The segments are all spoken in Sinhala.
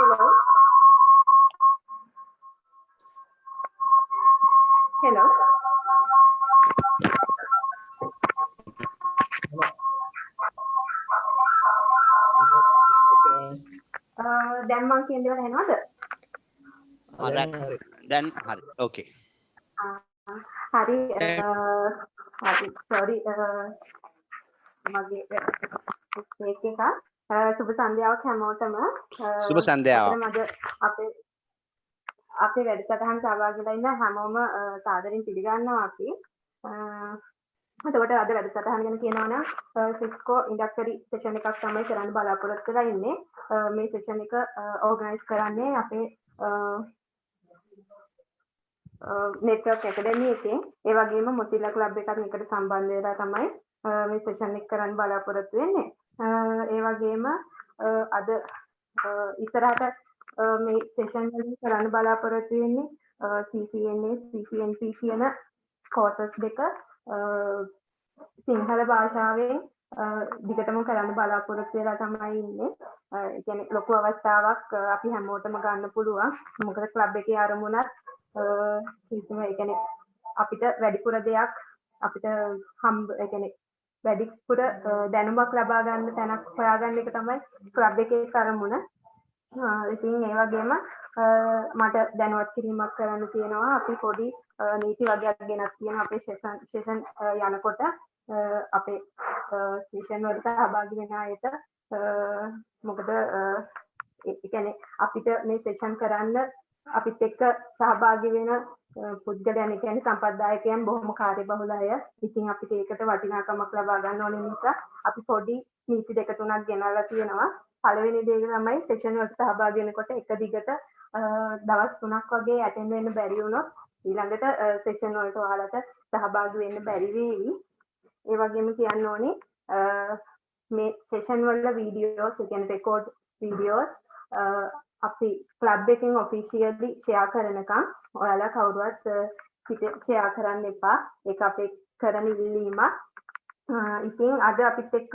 Hello. Hello. දැන් මං කියන දේවල් ඇහෙනවද? දැන් හරි. ඕකේ. හරි හරි sorry මගේ මේක එක සුබ සන්ධ්‍යාවක් හැමෝටම. සුබ සන්ධ්‍යාවක්. අපේ වැඩසටහන සහභාගී වෙලා ඉන්න හැමෝම සාදරයෙන් පිළිගන්නවා අපි. එතකොට අද වැඩසටහන ගැන කියනවා නම් Cisco ඉන්ඩක්ටරි සෙෂන් එකක් තමයි කරන්න බලාපොරොත්තු වෙලා ඉන්නේ. මේ සෙෂන් එක ඕගනයිස් කරන්නේ අපේ network academy එකෙන්. ඒ වගේම Mozilla club එකත් එකට සම්බන්ධ වෙලා තමයි මේ සෙෂන් එක කරන්න බලාපොරොත්තු වෙන්නේ. ඒ වගේම අද ඉස්සරහට මේ සෙෂන් වලින් කරන්න බලාපොරොත්තු වෙන්නේ CCNA, CCNP කියන courses දෙක සිංහල භාෂාවෙන් දිගටම කරන්න බලාපොරොත්තු වෙලා තමයි ඉන්නේ. ඒ කියන්නේ ලොකු අවස්ථාවක් අපි හැමෝටම ගන්න පුළුවන්. මොකද ක්ලබ් එකේ ආරමුණත් කිසිම ඒ කියන්නේ අපිට වැඩිපුර දෙයක් අපිට ඒ කියන්නේ වැඩිපුර දැනුමක් ලබා ගන්න තැනක් හොයාගන්න එක තමයි ක්ලබ් එකේ ආරමුණ. ඉතින් ඒ වගේම මට දැනුවත් කිරීමක් කරන්න තියෙනවා. අපි පොඩි නීති වගේක් ගෙනත් තියෙනවා අපේ සෙෂන් යනකොට අපේ සෙෂන් වලට සහභාගී වෙන අයට. මොකද ඒ කියන්නේ අපිට මේ සෙෂන් කරන්න අපිත් එක්ක සහභාගී වෙන පුද්ගලයන් ඒ කියන්නේ සම්පත්දායකයන් බොහොම කාර්යබහුල අය. ඉතින් අපිට ඒකට වටිනාකමක් ලබා ගන්න ඕන නිසා අපි පොඩි නීති දෙක තුනක් ගෙනල්ලා තියෙනවා. පළවෙනි දේ තමයි සෙෂන් වලට සහභාගී වෙනකොට එක දිගට දවස් 3ක් වගේ ඇටෙන්ඩ් වෙන්න බැරි වුණොත් ඊළඟට සෙෂන් වලට ඔයාලට සහභාගී වෙන්න බැරි වෙයි. ඒ වගේම කියන්න ඕනේ මේ සෙෂන් වල වීඩියෝස් ඒ කියන්නේ රෙකෝඩ් වීඩියෝස් අපි ක්ලබ් එකෙන් ඔෆිෂියලි ෂෙයා කරනකම් ඔයාලා කවුරුවත් ෂෙයා කරන්න එපා. ඒක අපේ කරන ඉල්ලීමක්. ඉතින් අද අපිත් එක්ක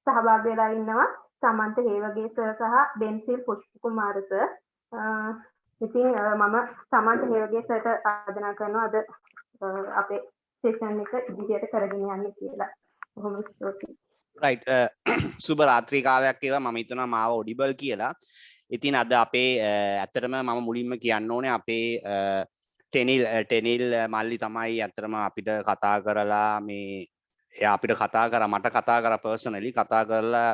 සහභාගී වෙලා ඉන්නවා සමන්ත හේවගේ සර් සහ ඩෙන්සිල් පුෂ්පකුමාර සර්. ඉතින් මම සමන්ත හේවගේ සර්ට ආරාධනා කරනවා අද අපේ සෙෂන් එක ඉදිරියට කරගෙන යන්න කියලා. බොහොම ස්තුතියි. right සුබ රාත්‍රී කාලයක් ඒවා මම හිතනවා මාව ඔඩිබල් කියලා. ඉතින් අද අපේ ඇත්තටම මම මුලින්ම කියන්න ඕනේ අපේ ටෙනිල් මල්ලි තමයි ඇත්තටම අපිට කතා කරලා මේ එයා අපිට කතා කරා මට කතා කරා පර්සනලි කතා කරලා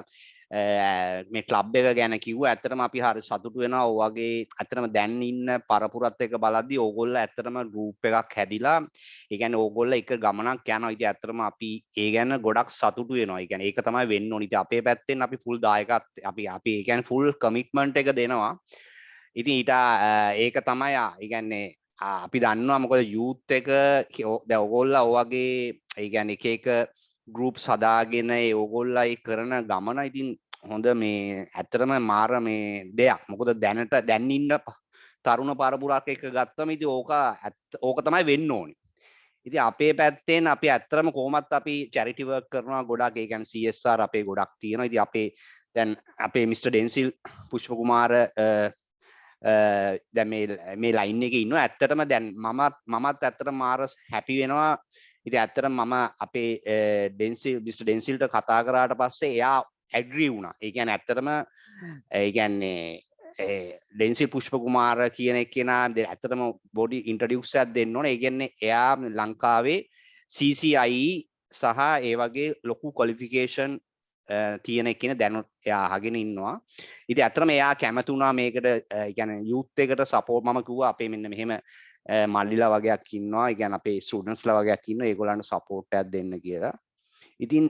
මේ ක්ලබ් එක ගැන කිව්වා. ඇත්තටම අපි හරි සතුටු වෙනවා. ඔය වගේ ඇත්තටම දැන් ඉන්න පරපුරත් එක බලද්දී ඕගොල්ලෝ ඇත්තටම ගෲප් එකක් හැදිලා ඒ කියන්නේ ඕගොල්ලෝ එක ගමනක් යනවා. ඉතින් ඇත්තටම අපි ඒ ගැන ගොඩක් සතුටු වෙනවා. ඒ කියන්නේ ඒක තමයි වෙන්න ඕනේ. ඉතින් අපේ පැත්තෙන් අපි ෆුල් දායකත් අපි ඒ කියන්නේ ෆුල් කමිට්මන්ට් එක දෙනවා. ඉතින් ඊට ඒක තමයි ඒ කියන්නේ අපි දන්නවා මොකද යූත් එක දැන් ඕගොල්ලෝ ඔය වගේ ඒ කියන්නේ එක ගෲප් සදාගෙන ඒ ඕගොල්ලෝ ඒ කරන ගමන ඉතින් හොඳ මේ ඇත්තටම මාර මේ දෙයක්. මොකද දැන් ඉන්න තරුණ පරපුරක් එක ගත්තම ඉතින් ඕක තමයි වෙන්න ඕනේ. ඉතින් අපේ පැත්තෙන් අපි ඇත්තටම කොහොමත් අපි චැරිටි වර්ක් කරනවා ගොඩක්. ඒ කියන්නේ CSR අපේ ගොඩක් තියෙනවා. ඉතින් අපේ දැන් අපේ මිස්ටර් ඩෙන්සිල් පුෂ්පකුමාර දැන් මේ ලයින් එකේ ඉන්නවා. ඇත්තටම දැන් මමත් ඇත්තටම මාර හැපි වෙනවා. ඉතින් ඇත්තටම මම අපේ මිස්ටර් ඩෙන්සිල්ට කතා කරාට පස්සේ එයා ඇග්‍රී වුණා. ඒ කියන්නේ ඇත්තටම ඒ කියන්නේ ඩෙන්සිල් පුෂ්පකුමාර කියන එක්කෙනා ඇත්තටම බොඩි ඉන්ට්‍රොඩියුස් එකක් දෙන්න ඕනේ. ඒ කියන්නේ එයා ලංකාවේ CCIE සහ ඒ වගේ ලොකු ක්වොලිෆිකේෂන් තියෙන එක්කෙනා දැන් එයා අහගෙන ඉන්නවා. ඉතින් ඇත්තටම එයා කැමති වුණා මේකට ඒ කියන්නේ යූත් එකට සපෝට් මම කිව්වා අපේ මෙන්න මෙහෙම මල්ලිලා වගේක් ඉන්නවා. ඒ කියන්නේ අපේ ස්ටුඩන්ට්ස්ලා වගේක් ඉන්නවා. ඒගොල්ලන්ට සපෝට් එකක් දෙන්න කියලා. ඉතින්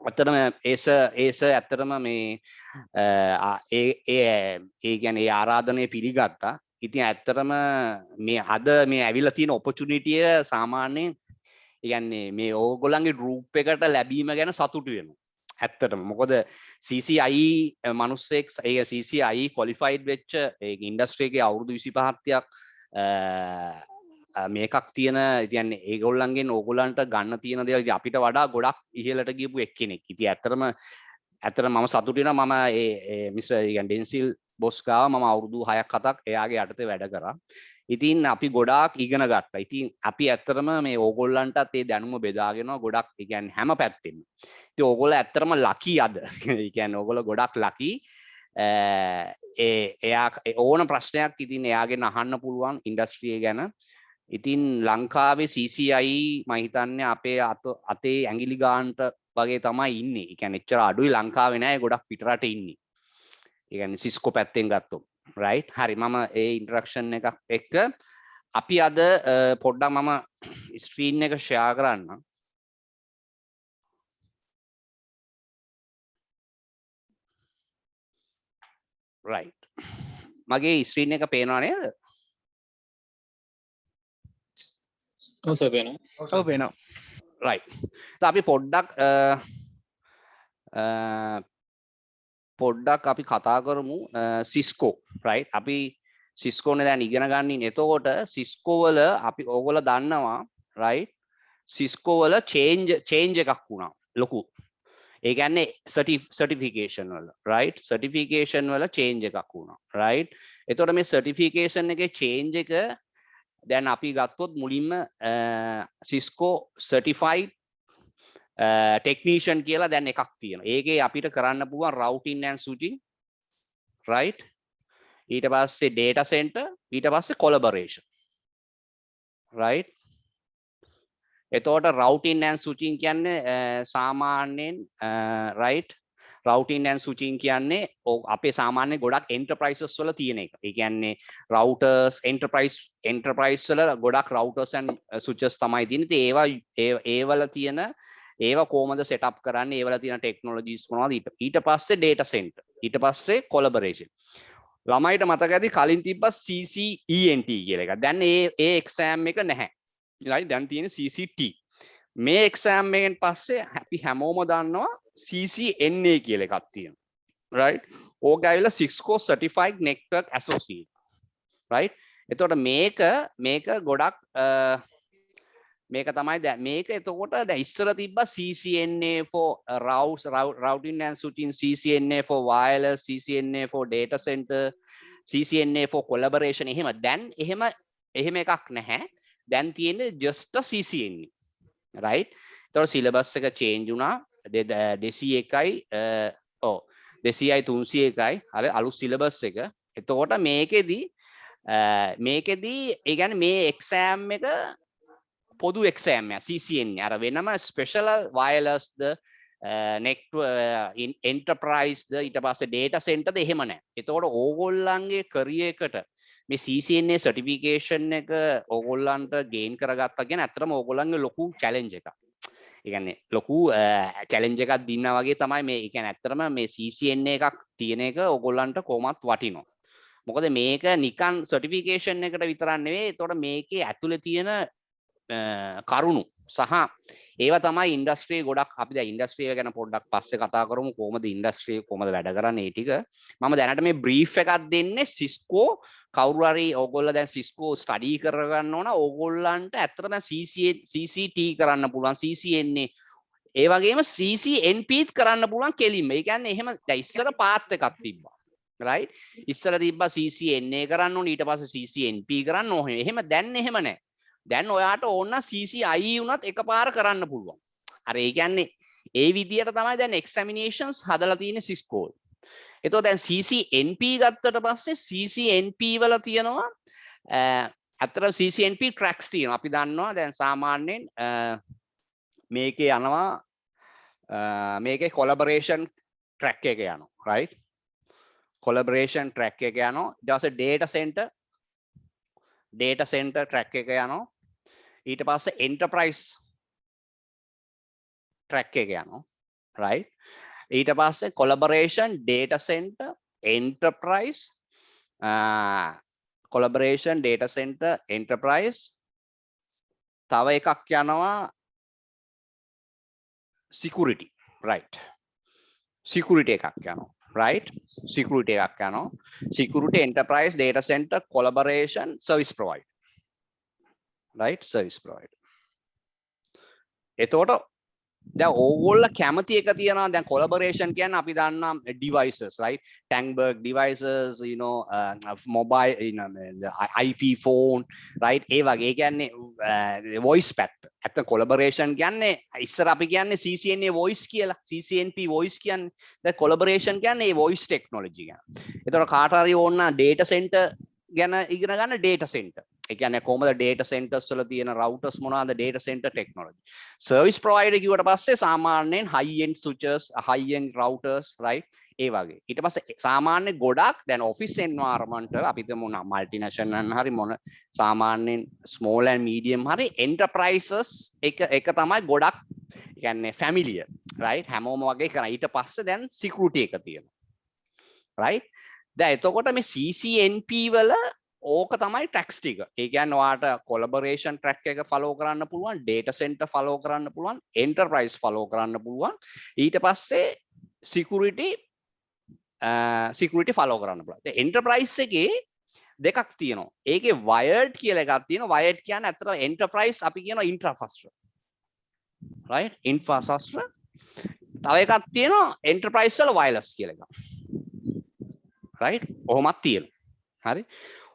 ඇත්තටම ඒස ඇත්තටම මේ ඒ කියන්නේ ආරාධනය පිළිගත්තා. ඉතින් ඇත්තටම මේ අද මේ ඇවිල්ලා තියෙන ඔපචුනිටිය සාමාන්‍යයෙන් ඒ කියන්නේ මේ ඕගොල්ලන්ගේ ගෲප් එකට ලැබීම ගැන සතුටු වෙනවා. ඇත්තටම මොකද CCIE මිනිස්සෙක් ඒ CCIE ක්වොලිෆයිඩ් වෙච්ච ඒ ඉන්ඩස්ට්‍රි එකේ අවුරුදු 25ක් මේකක් තියෙන කියන්නේ ඒගොල්ලන්ගෙන් ඕගොල්ලන්ට ගන්න තියෙන දේවල් අපිට වඩා ගොඩක් ඉහළට ගියපු එක්කෙනෙක්. ඉතින් ඇත්තටම ඇත්තට මම සතුටු වෙනවා මම ඒ මිස්ටර් ඩෙන්සිල් බොස් ගාව මම අවුරුදු 6ක් 7ක් එයාගේ යටතේ වැඩ කරා. ඉතින් අපි ගොඩාක් ඉගෙන ගත්තා. ඉතින් අපි ඇත්තටම මේ ඕගොල්ලන්ටත් ඒ දැනුම බෙදාගෙන ගොඩක් ඒ කියන්නේ හැම පැත්තෙම. ඉතින් ඕගොල්ලෝ ඇත්තටම ලකි අද. ඒ කියන්නේ ඕගොල්ලෝ ගොඩක් ලකි. එයා ඕන ප්‍රශ්නයක් ඉතින් එයාගෙන් අහන්න පුළුවන් ඉන්ඩස්ට්‍රිය ගැන. ඉතින් ලංකාවේ CCI මම හිතන්නේ අපේ අතේ ඇඟිලි ගානට වගේ තමයි ඉන්නේ. ඒ කියන්නේ එච්චර අඩුයි ලංකාවේ නෑ ගොඩක් පිටරට ඉන්නේ. ඒ කියන්නේ සිස්කෝ පැත්තෙන් ගත්තොත් right හරි මම ඒ ඉන්ට්‍රොඩක්ෂන් එකක් එක්ක අපි අද පොඩ්ඩක් මම ස්ක්‍රීන් එක ෂෙයා කරන්න. right මගේ ස්ක්‍රීන් එක පේනවා නේද? ඔව් සර් පේනවා. ඔව් පේනවා. right අපි පොඩ්ඩක් අපි කතා කරමු සිස්කෝ right අපි සිස්කෝනේ දැන් ඉගෙන ගන්න ඉන්නේ. එතකොට සිස්කෝ වල අපි ඕගොල්ලෝ දන්නවා right සිස්කෝ වල change එකක් වුණා ලොකු. ඒ කියන්නේ certification වල right certification වල change එකක් වුණා right. එතකොට මේ certification එකේ change එක දැන් අපි ගත්තොත් මුලින්ම Cisco certified technician කියලා දැන් එකක් තියෙනවා. ඒකේ අපිට කරන්න පුළුවන් routing and switching right. ඊට පස්සේ data center ඊට පස්සේ collaboration right. එතකොට routing and switching කියන්නේ සාමාන්‍යයෙන් right routing and switching කියන්නේ අපේ සාමාන්‍ය ගොඩක් enterprises වල තියෙන එක. ඒ කියන්නේ routers enterprise වල ගොඩක් routers and switches තමයි තියෙන්නේ. ඉතින් ඒවල තියෙන ඒවා කොහොමද setup කරන්නේ? ඒවල තියෙන technologies මොනවද? ඊට පස්සේ data center. ඊට පස්සේ collaboration. ළමයිට මතක ඇති කලින් තිබ්බා CCENT කියලා එකක්. දැන් ඒ exam එක නැහැ. right දැන් තියෙන CCT. මේ exam එකෙන් පස්සේ අපි හැමෝම දන්නවා CCNA කියලා එකක් තියෙනවා. right ඕක ඇවිල්ලා Cisco Certified Network Associate. right එතකොට මේක ගොඩක් මේක තමයි දැන් මේක එතකොට දැන් ඉස්සර තිබ්බා CCNA for routing and switching, CCNA for wireless, CCNA for data center, CCNA for collaboration. එහෙම දැන් එහෙම එකක් නැහැ. දැන් තියෙන්නේ just a CCNA right. එතකොට syllabus එක change වුණා 201යි 200යි 301යි අර අලුත් syllabus එක. එතකොට මේකෙදි ඒ කියන්නේ මේ exam එක පොදු exam එක CCNA අර වෙනම special wireless ද network enterprise ද ඊට පස්සේ data center ද එහෙම නැහැ. එතකොට ඕගොල්ලන්ගේ career එකට මේ CCNA certification එක ඕගොල්ලන්ට gain කරගත්තා කියන්නේ ඇත්තටම ඕගොල්ලන්ගේ ලොකු challenge එකක්. ඒ කියන්නේ ලොකු challenge එකක් දින්නා වගේ තමයි මේ. ඒ කියන්නේ ඇත්තටම මේ CCNA එකක් තියෙන එක ඕගොල්ලන්ට කොහොමත් වටිනවා. මොකද මේක නිකන් certification එකට විතරක් නෙවෙයි. ඒතකොට මේකේ ඇතුලේ තියෙන කරුණු සහ ඒවා තමයි ඉන්ඩස්ට්‍රිය ගොඩක් අපි දැන් ඉන්ඩස්ට්‍රිය ගැන පොඩ්ඩක් පස්සේ කතා කරමු කොහොමද ඉන්ඩස්ට්‍රිය කොහොමද වැඩ කරන්නේ ඒ ටික. මම දැනට මේ බ්‍රීෆ් එකක් දෙන්නේ Cisco කවුරු හරි ඕගොල්ලෝ දැන් Cisco ස්ටඩි කරගන්න ඕන ඕගොල්ලන්ට ඇත්තටම CCT කරන්න පුළුවන් CCNA ඒ වගේම CCNP කරන්න පුළුවන් කෙලින්ම. ඒ කියන්නේ එහෙම දැන් ඉස්සර පාත් එකක් තිබ්බා. right ඉස්සර තිබ්බා CCNA කරන්න ඕනේ ඊට පස්සේ CCNP කරන්න ඕනේ. එහෙම දැන් එහෙම නැහැ. දැන් ඔයාට ඕන CCIE උනත් එකපාර කරන්න පුළුවන්. අර ඒ කියන්නේ ඒ විදියට තමයි දැන් examinations හදලා තියෙන්නේ Cisco. එතකොට දැන් CCNP ගත්තට පස්සේ CCNP වල තියෙනවා අතර CCNP tracks තියෙනවා. අපි දන්නවා දැන් සාමාන්‍යයෙන් මේකේ යනවා මේකේ collaboration track එක යනවා right collaboration track එක යනවා. ඊට පස්සේ data center track එක යනවා. ඊට පස්සේ enterprise track එක යනවා right. ඊට පස්සේ collaboration data center enterprise collaboration data center enterprise තව එකක් යනවා security right security එකක් යනවා right security එකක් යනවා security enterprise data center collaboration service provider right service provider. එතකොට දැන් ඕගොල්ලෝ කැමති එක තියනවා දැන් collaboration කියන්නේ අපි දන්නා devices right Tangberg devices you know mobile you know the IP phone right ඒ වගේ ඒ කියන්නේ voice පැත්ත ඇත්ත collaboration කියන්නේ ඉස්සර අපි කියන්නේ CCNA voice කියලා CCNP voice කියන්නේ දැන් collaboration කියන්නේ ඒ voice technology ගැන. ඒතකොට කාට හරි ඕන data center ගැන ඉගෙන ගන්න data center ඒ කියන්නේ කොහොමද data centers වල තියෙන routers මොනවාද data center technology service provider කිව්වට පස්සේ සාමාන්‍යයෙන් high end switches high end routers right ඒ වගේ ඊට පස්සේ සාමාන්‍ය ගොඩක් දැන් office environment වල අපි හිතමු multinational හරි මොන සාමාන්‍යයෙන් small and medium හරි enterprises එක තමයි ගොඩක් ඒ කියන්නේ familiar right හැමෝම වගේ කරා ඊට පස්සේ දැන් security එක තියෙනවා right දැන් එතකොට මේ CCNP වල ඕක තමයි tracks ටික. ඒ කියන්නේ ඔයාට collaboration track එක follow කරන්න පුළුවන්, data center follow කරන්න පුළුවන්, enterprise follow කරන්න පුළුවන්. ඊට පස්සේ security follow කරන්න පුළුවන්. දැන් enterprise එකේ දෙකක් තියෙනවා. ඒකේ wired කියලා එකක් තියෙනවා. wired කියන්නේ අතට enterprise අපි කියනවා infrastructure. right? infrastructure. තව එකක් තියෙනවා enterprise වල wireless කියලා එකක්. right? ඔහොමත් තියෙනවා. හරි?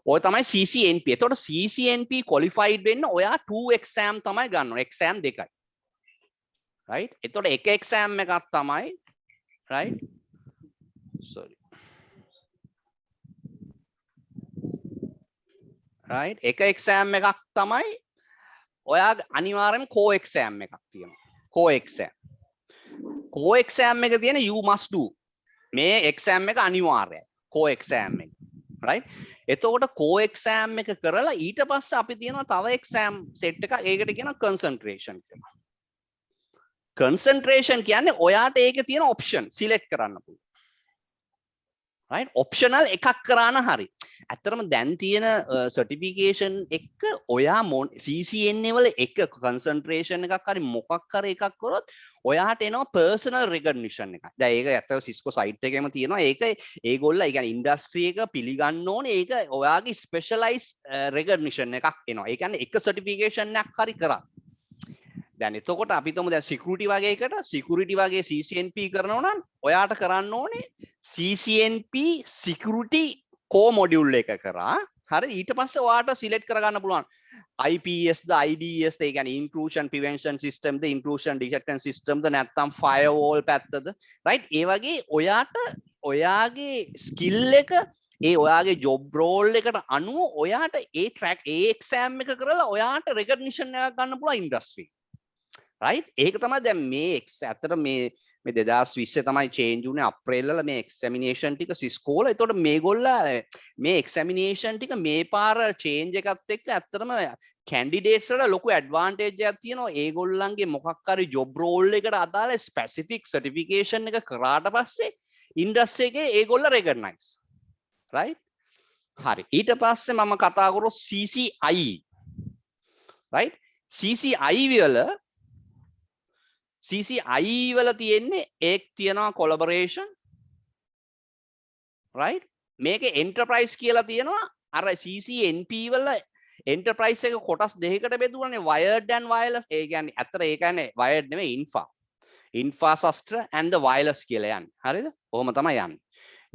ඔය තමයි CCNP. එතකොට CCNP qualified වෙන්න ඔයා 2 exam තමයි ගන්න ඕනේ. exam දෙකයි. right? එතකොට එක exam එකක් තමයි right? sorry. right? එක exam එකක් තමයි ඔයා අනිවාර්යයෙන්ම core exam එකක් තියෙනවා. core exam. core exam එක තියෙන you must do. මේ exam එක අනිවාර්යයි. core exam එක. right? එතකොට core exam එක කරලා ඊට පස්සේ අපි තියෙනවා තව exam set එකක් ඒකට කියනවා concentration කියලා. concentration කියන්නේ ඔයාට ඒකේ තියෙන option select කරන්න පුළුවන්. right? optional එකක් කරාන හරි. ඇත්තටම දැන් තියෙන certification එක ඔයා CCNA වල එක concentration එකක් හරි මොකක් හරි එකක් කරොත් ඔයාට එනවා personal recognition එකක්. දැන් ඒක ඇත්තටම Cisco site එකේම තියෙනවා. ඒක ඒගොල්ලෝ ඒ කියන්නේ industry එක පිළිගන්න ඕනේ. ඒක ඔයාගේ specialized recognition එකක් එනවා. ඒ කියන්නේ එක certification එකක් හරි කරා. දැන් එතකොට අපි තුමු දැන් security වගේ එකට security වගේ CCNP කරනවා නම් ඔයාට කරන්න ඕනේ CCNP security core module එක කරා. හරි ඊට පස්සේ ඔයාට select කරගන්න පුළුවන් IPS ද IDS ද ඒ කියන්නේ intrusion prevention system ද intrusion detection system ද නැත්නම් firewall පැත්තද right ඒ වගේ ඔයාට ඔයාගේ skill එක ඒ ඔයාගේ job role එකට අනුව ඔයාට ඒ track ඒ exam එක කරලා ඔයාට recognition එකක් ගන්න පුළුවන් industry right ඒක තමයි දැන් මේ ඇත්තට මේ 2020 තමයි change වුණේ අප්‍රේල් වල මේ examination ටික Cisco වල. ඒතකොට මේගොල්ලා මේ examination ටික මේ පාර change එකත් එක්ක ඇත්තටම candidates වල ලොකු advantage එකක් තියෙනවා. ඒගොල්ලන්ගේ මොකක් හරි job role එකට අදාළ specific certification එක කරාට පස්සේ industry එකේ ඒගොල්ලෝ recognize. right? හරි. ඊට පස්සේ මම කතා කරොත් CCI. right? CCI වල තියෙන්නේ ඒක තියෙනවා collaboration right මේකේ enterprise කියලා තියෙනවා අර CCNP වල enterprise එක කොටස් දෙකකට බෙදුවානේ wired and wireless ඒ කියන්නේ අතර ඒ කියන්නේ wired නෙමෙයි infrastructure and the wireless කියලා යන්නේ හරිද කොහොම තමයි යන්නේ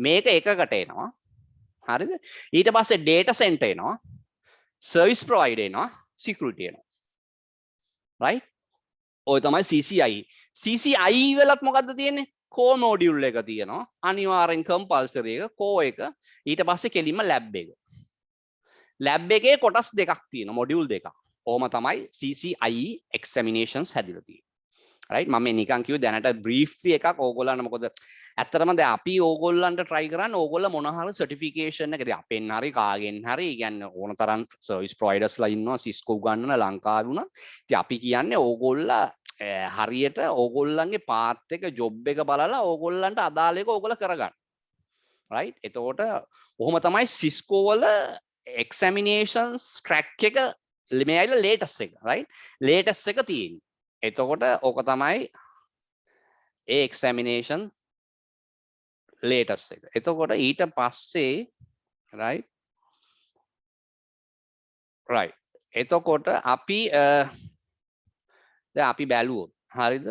මේක එකකට එනවා හරිද ඊට පස්සේ data center එනවා service provider එනවා security එනවා right ඔය තමයි CCI වලත් මොකද්ද තියෙන්නේ core module එක තියෙනවා අනිවාර්යෙන් compulsory එක core එක ඊට පස්සේ කෙලින්ම lab එකේ කොටස් දෙකක් තියෙනවා module දෙකක් ඕම තමයි CCI examinations හැදිලා තියෙන්නේ right මම නිකන් කිව්වේ දැනට briefly එකක් ඕගොල්ලන්ට මොකද ඇත්තටම දැන් අපි ඕගොල්ලන්ට try කරන්නේ ඕගොල්ලෝ මොන හරි certification එක ඉතින් අපෙන් හරි කාගෙන් හරි කියන්නේ ඕන තරම් service providers ලා ඉන්නවා Cisco උගන්නන ලංකාවේ වුණා ඉතින් අපි කියන්නේ ඕගොල්ලෝ හරියට ඕගොල්ලන්ගේ පාත් එක ජොබ් එක බලලා ඕගොල්ලන්ට අදාළ එක ඕගොල්ලෝ කරගන්න. right? එතකොට කොහොම තමයි Cisco වල examinations track එක මේ ඇයිලා latest එක right? latest එක තියෙන්නේ. එතකොට ඕක තමයි ඒ examination latest එක. එතකොට ඊට පස්සේ right? right. එතකොට අපි දැන් අපි බැලුවොත් හරිද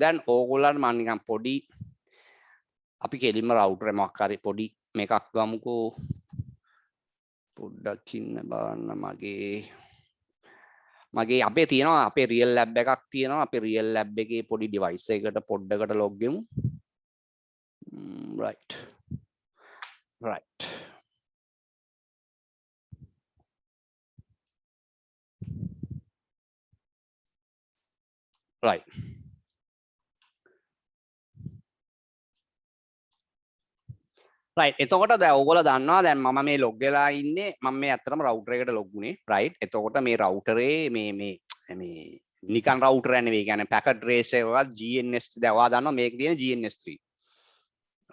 දැන් ඕගොල්ලන්ට මම නිකන් පොඩි අපි කෙලින්ම රවුටර් එකක් හරි පොඩි මේකක් ගමුකෝ පොඩ්ඩක් ඉන්න බලන්න මගේ අපේ තියෙනවා අපේ රියල් ලැබ් එකක් තියෙනවා අපේ රියල් ලැබ් එකේ පොඩි ඩිවයිස් එකකට පොඩ්ඩකට ලොග් වෙමු right right right right එතකොට දැන් ඕගොල්ලෝ දන්නවා දැන් මම මේ ලොග් වෙලා ඉන්නේ මම මේ ඇත්තටම රවුටර් එකට ලොග් වුණේ right එතකොට මේ රවුටරේ මේ නිකන් රවුටර් එක නෙවෙයි කියන්නේ පැකට් රේස් එකවත් GNS දැන් ඔයා දන්නවා මේක තියෙන GNS3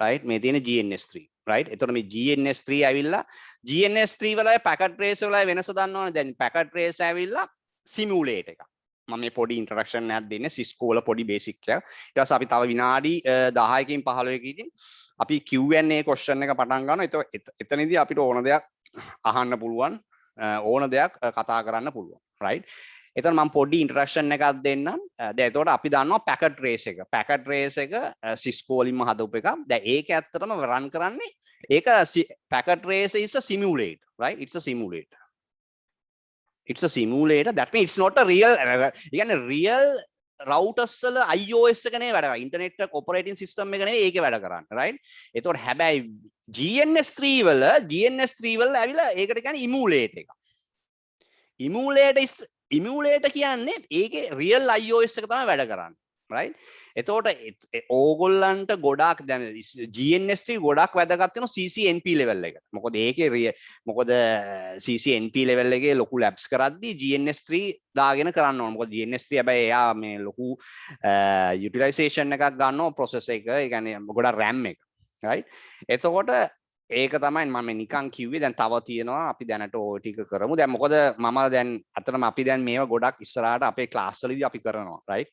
right මේ තියෙන GNS3 right එතකොට මේ GNS3 ඇවිල්ලා GNS3 වලයි පැකට් රේස් වලයි වෙනස දන්නවනේ දැන් පැකට් රේස් ඇවිල්ලා සිමියුලේට් එක මම මේ පොඩි ඉන්ට්‍රොඩක්ෂන් එකක් දෙන්නේ Cisco වල පොඩි බේසික් එකක් ඊට පස්සේ අපි තව විනාඩි 10කින් 15කින් අපි Q&A question එක පටන් ගන්නවා එතනදී අපිට ඕන දෙයක් අහන්න පුළුවන් ඕන දෙයක් කතා කරන්න පුළුවන් right එතන මම පොඩි ඉන්ට්‍රොඩක්ෂන් එකක් දෙන්නම් දැන් එතකොට අපි දන්නවා පැකට් රේස් එක Cisco වලින්ම හදපු එකක් දැන් ඒක ඇත්තටම රන් කරන්නේ ඒක packet tracer is a simulate right it's a simulator that means it's not a real කියන්නේ real routers වල iOS එක නෙවෙයි වැඩ කරන්නේ internet operating system එක නෙවෙයි ඒකේ වැඩ කරන්නේ right එතකොට හැබැයි GNS3 වල ඇවිල්ලා ඒකට කියන්නේ emulate එක emulator කියන්නේ ඒකේ real iOS එක තමයි වැඩ කරන්නේ right එතකොට ඕගොල්ලන්ට ගොඩාක් දැන් GNS3 ගොඩාක් වැදගත් වෙනවා CCNP level එකට මොකද ඒකේ මොකද CCNP level එකේ ලොකු labs කරද්දී GNS3 දාගෙන කරන්න ඕන මොකද GNS3 හැබැයි එයා මේ ලොකු utilization එකක් ගන්නවා process එක ඒ කියන්නේ ගොඩාක් RAM එක right එතකොට ඒක තමයි මම නිකන් කිව්වේ දැන් තව තියෙනවා අපි දැනට ඕ ටික කරමු දැන් මොකද මම දැන් අතරම අපි දැන් මේවා ගොඩක් ඉස්සරහට අපේ ක්ලාස් වලදී අපි කරනවා right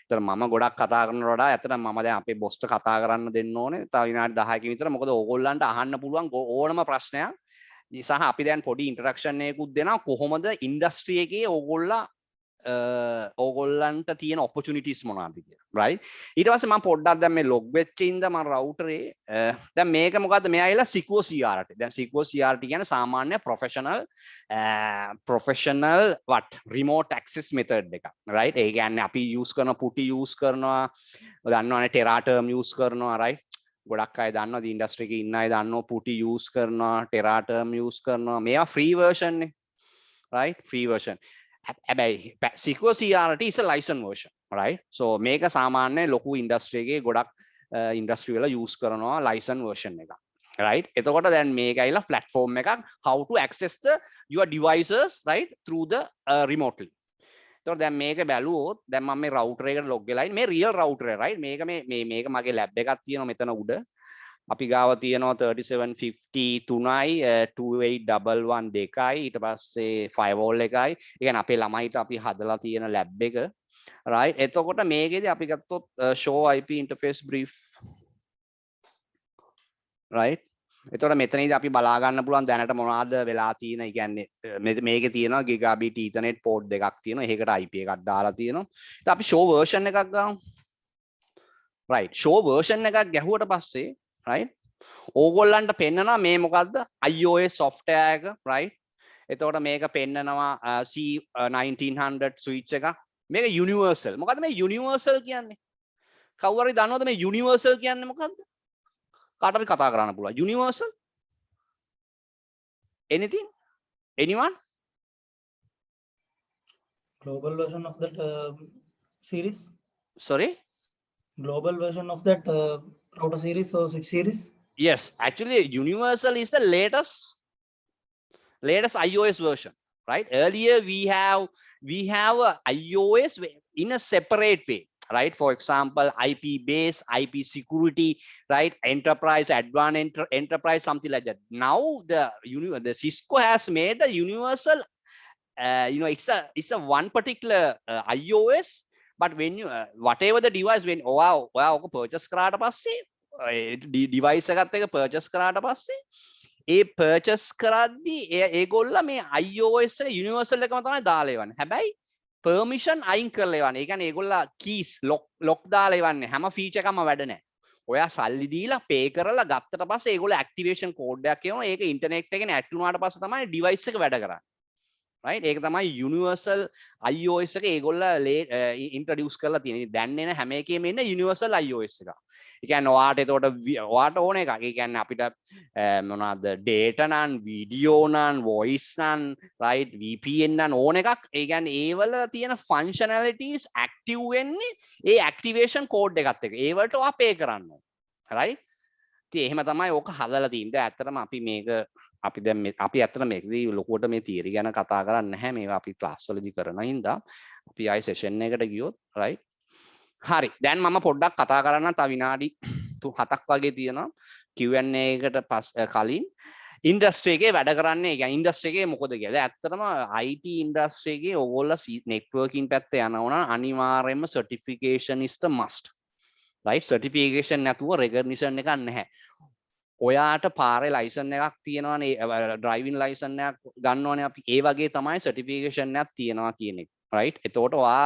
ඒතර මම ගොඩක් කතා කරනවට වඩා ඇත්තටම මම දැන් අපේ බොස්ට කතා කරන්න දෙන්න ඕනේ තව විනාඩි 10කින් විතර මොකද ඕගොල්ලන්ට අහන්න පුළුවන් ඕනම ප්‍රශ්නයක් සහ අපි දැන් පොඩි ඉන්ට්‍රොඩක්ෂන් එකකුත් දෙනවා කොහොමද ඉන්ඩස්ට්‍රි එකේ ඕගොල්ලන්ට තියෙන ඔපචුනිටිස් මොනවද කියලා right ඊට පස්සේ මම පොඩ්ඩක් දැන් මේ ලොග් වෙච්ච ඉඳ මම රවුටරේ දැන් මේක මොකද්ද මෙයා ඇවිල්ලා Cisco CRT දැන් Cisco CRT කියන්නේ සාමාන්‍ය professional remote access method එක right ඒ කියන්නේ අපි use කරන PuTTY use කරනවා දන්නවනේ Teraterm use කරනවා right ගොඩක් අය දන්නවා ඉන්ඩස්ට්‍රි එකේ ඉන්න අය දන්නවා PuTTY use කරනවා Teraterm use කරනවා මේවා free version නේ right free version හැබැයි Cisco CRT is a license version right so මේක සාමාන්‍ය ලොකු ඉන්ඩස්ට්‍රි එකේ ගොඩක් ඉන්ඩස්ට්‍රි වල use කරනවා license version එක right එතකොට දැන් මේක ඇවිල්ලා platform එකක් how to access your devices right through the remotely එතකොට දැන් මේක බැලුවොත් දැන් මම මේ router එකට log වෙලා ඉන්නේ මේ real router එක right මේක මේක මගේ lab එකක් තියෙනවා මෙතන උඩ අපි ගාව තියෙනවා 3750 3යි 2811 2යි ඊට පස්සේ firewall එකයි ඒ කියන්නේ අපේ ළමයිට අපි හදලා තියෙන lab එක right එතකොට මේකේදී අපි ගත්තොත් show IP interface brief right එතකොට මෙතනදී අපි බලා ගන්න පුළුවන් දැනට මොනවද වෙලා තියෙන. ඒ කියන්නේ මේකේ තියෙනවා gigabit ethernet port දෙකක් තියෙනවා. ඒකට IP එකක් දාලා තියෙනවා. ඊට අපි show version එකක් ගමු. right show version එකක් ගැහුවට පස්සේ right ඕගොල්ලන්ට පෙන්නනවා මේ මොකද්ද iOS software එක right එතකොට මේක පෙන්නනවා C1900 switch එක මේක universal මොකද්ද මේ universal කියන්නේ කවුරු හරි දන්නවද මේ universal කියන්නේ මොකද්ද කාට හරි කතා කරන්න පුළුවන් universal anything anyone global version of that series sorry global version of that router series or switch series yes actually universal is the latest iOS version right earlier we have a iOS in a separate way right for example IP base IP security right enterprise advanced enterprise something like that now the Cisco has made a universal it's a one particular iOS but when you whatever the device when ඔක purchase කරාට පස්සේ device එකත් එක purchase කරාට පස්සේ ඒ purchase කරද්දී ඒගොල්ල මේ iOS එක universal එකම තමයි දාලා එවන්නේ. හැබැයි permission අයින් කරලා එවන්නේ. ඒ කියන්නේ ඒගොල්ලා keys lock දාලා එවන්නේ. හැම feature එකක්ම වැඩ නැහැ. ඔයා සල්ලි දීලා pay කරලා ගත්තට පස්සේ ඒගොල්ලෝ activation code එකක් එවනවා. ඒක internet එකෙන් add වුණාට පස්සේ තමයි device එක වැඩ කරන්නේ. right ඒක තමයි universal iOS එක ඒගොල්ලෝ introduce කරලා තියෙන්නේ. දැන් එන හැම එකේම එන universal iOS එක. ඒ කියන්නේ ඔයාට එතකොට ඔයාට ඕන එකක්. ඒ කියන්නේ අපිට මොනවාද data නම් video නම් voice නම් right VPN නම් ඕන එකක්. ඒ කියන්නේ ඒවල තියෙන functionalities active වෙන්නේ ඒ activation code එකත් එක්ක. ඒ වලට ඔයා pay කරන්න ඕන. right ඉතින් එහෙම තමයි ඕක හදලා තියෙන්නේ. ඇත්තටම අපි මේක අපි දැන් අපි ඇත්තට මේකදී ලොකුවට මේ තියරි ගැන කතා කරන්නේ නැහැ. මේවා අපි ක්ලාස් වලදී කරන හින්දා අපි ආයි සෙෂන් එකකට ගියොත් right හරි. දැන් මම පොඩ්ඩක් කතා කරන්න තව විනාඩි 7ක් වගේ තියෙනවා Q&A එකට කලින් ඉන්ඩස්ට්‍රි එකේ වැඩ කරන්නේ. ඒ කියන්නේ ඉන්ඩස්ට්‍රි එකේ මොකද කියලා. ඇත්තටම IT ඉන්ඩස්ට්‍රි එකේ ඕගොල්ලෝ networking පැත්තේ යනවා නම් අනිවාර්යයෙන්ම certification is the must. right certification නැතුව recognition එකක් නැහැ. ඔයාට පාරේ ලයිසන් එකක් තියෙනවානේ driving license එකක් ගන්නවනේ අපි. ඒ වගේ තමයි certification එකක් තියෙනවා කියන එක. right එතකොට ඔයා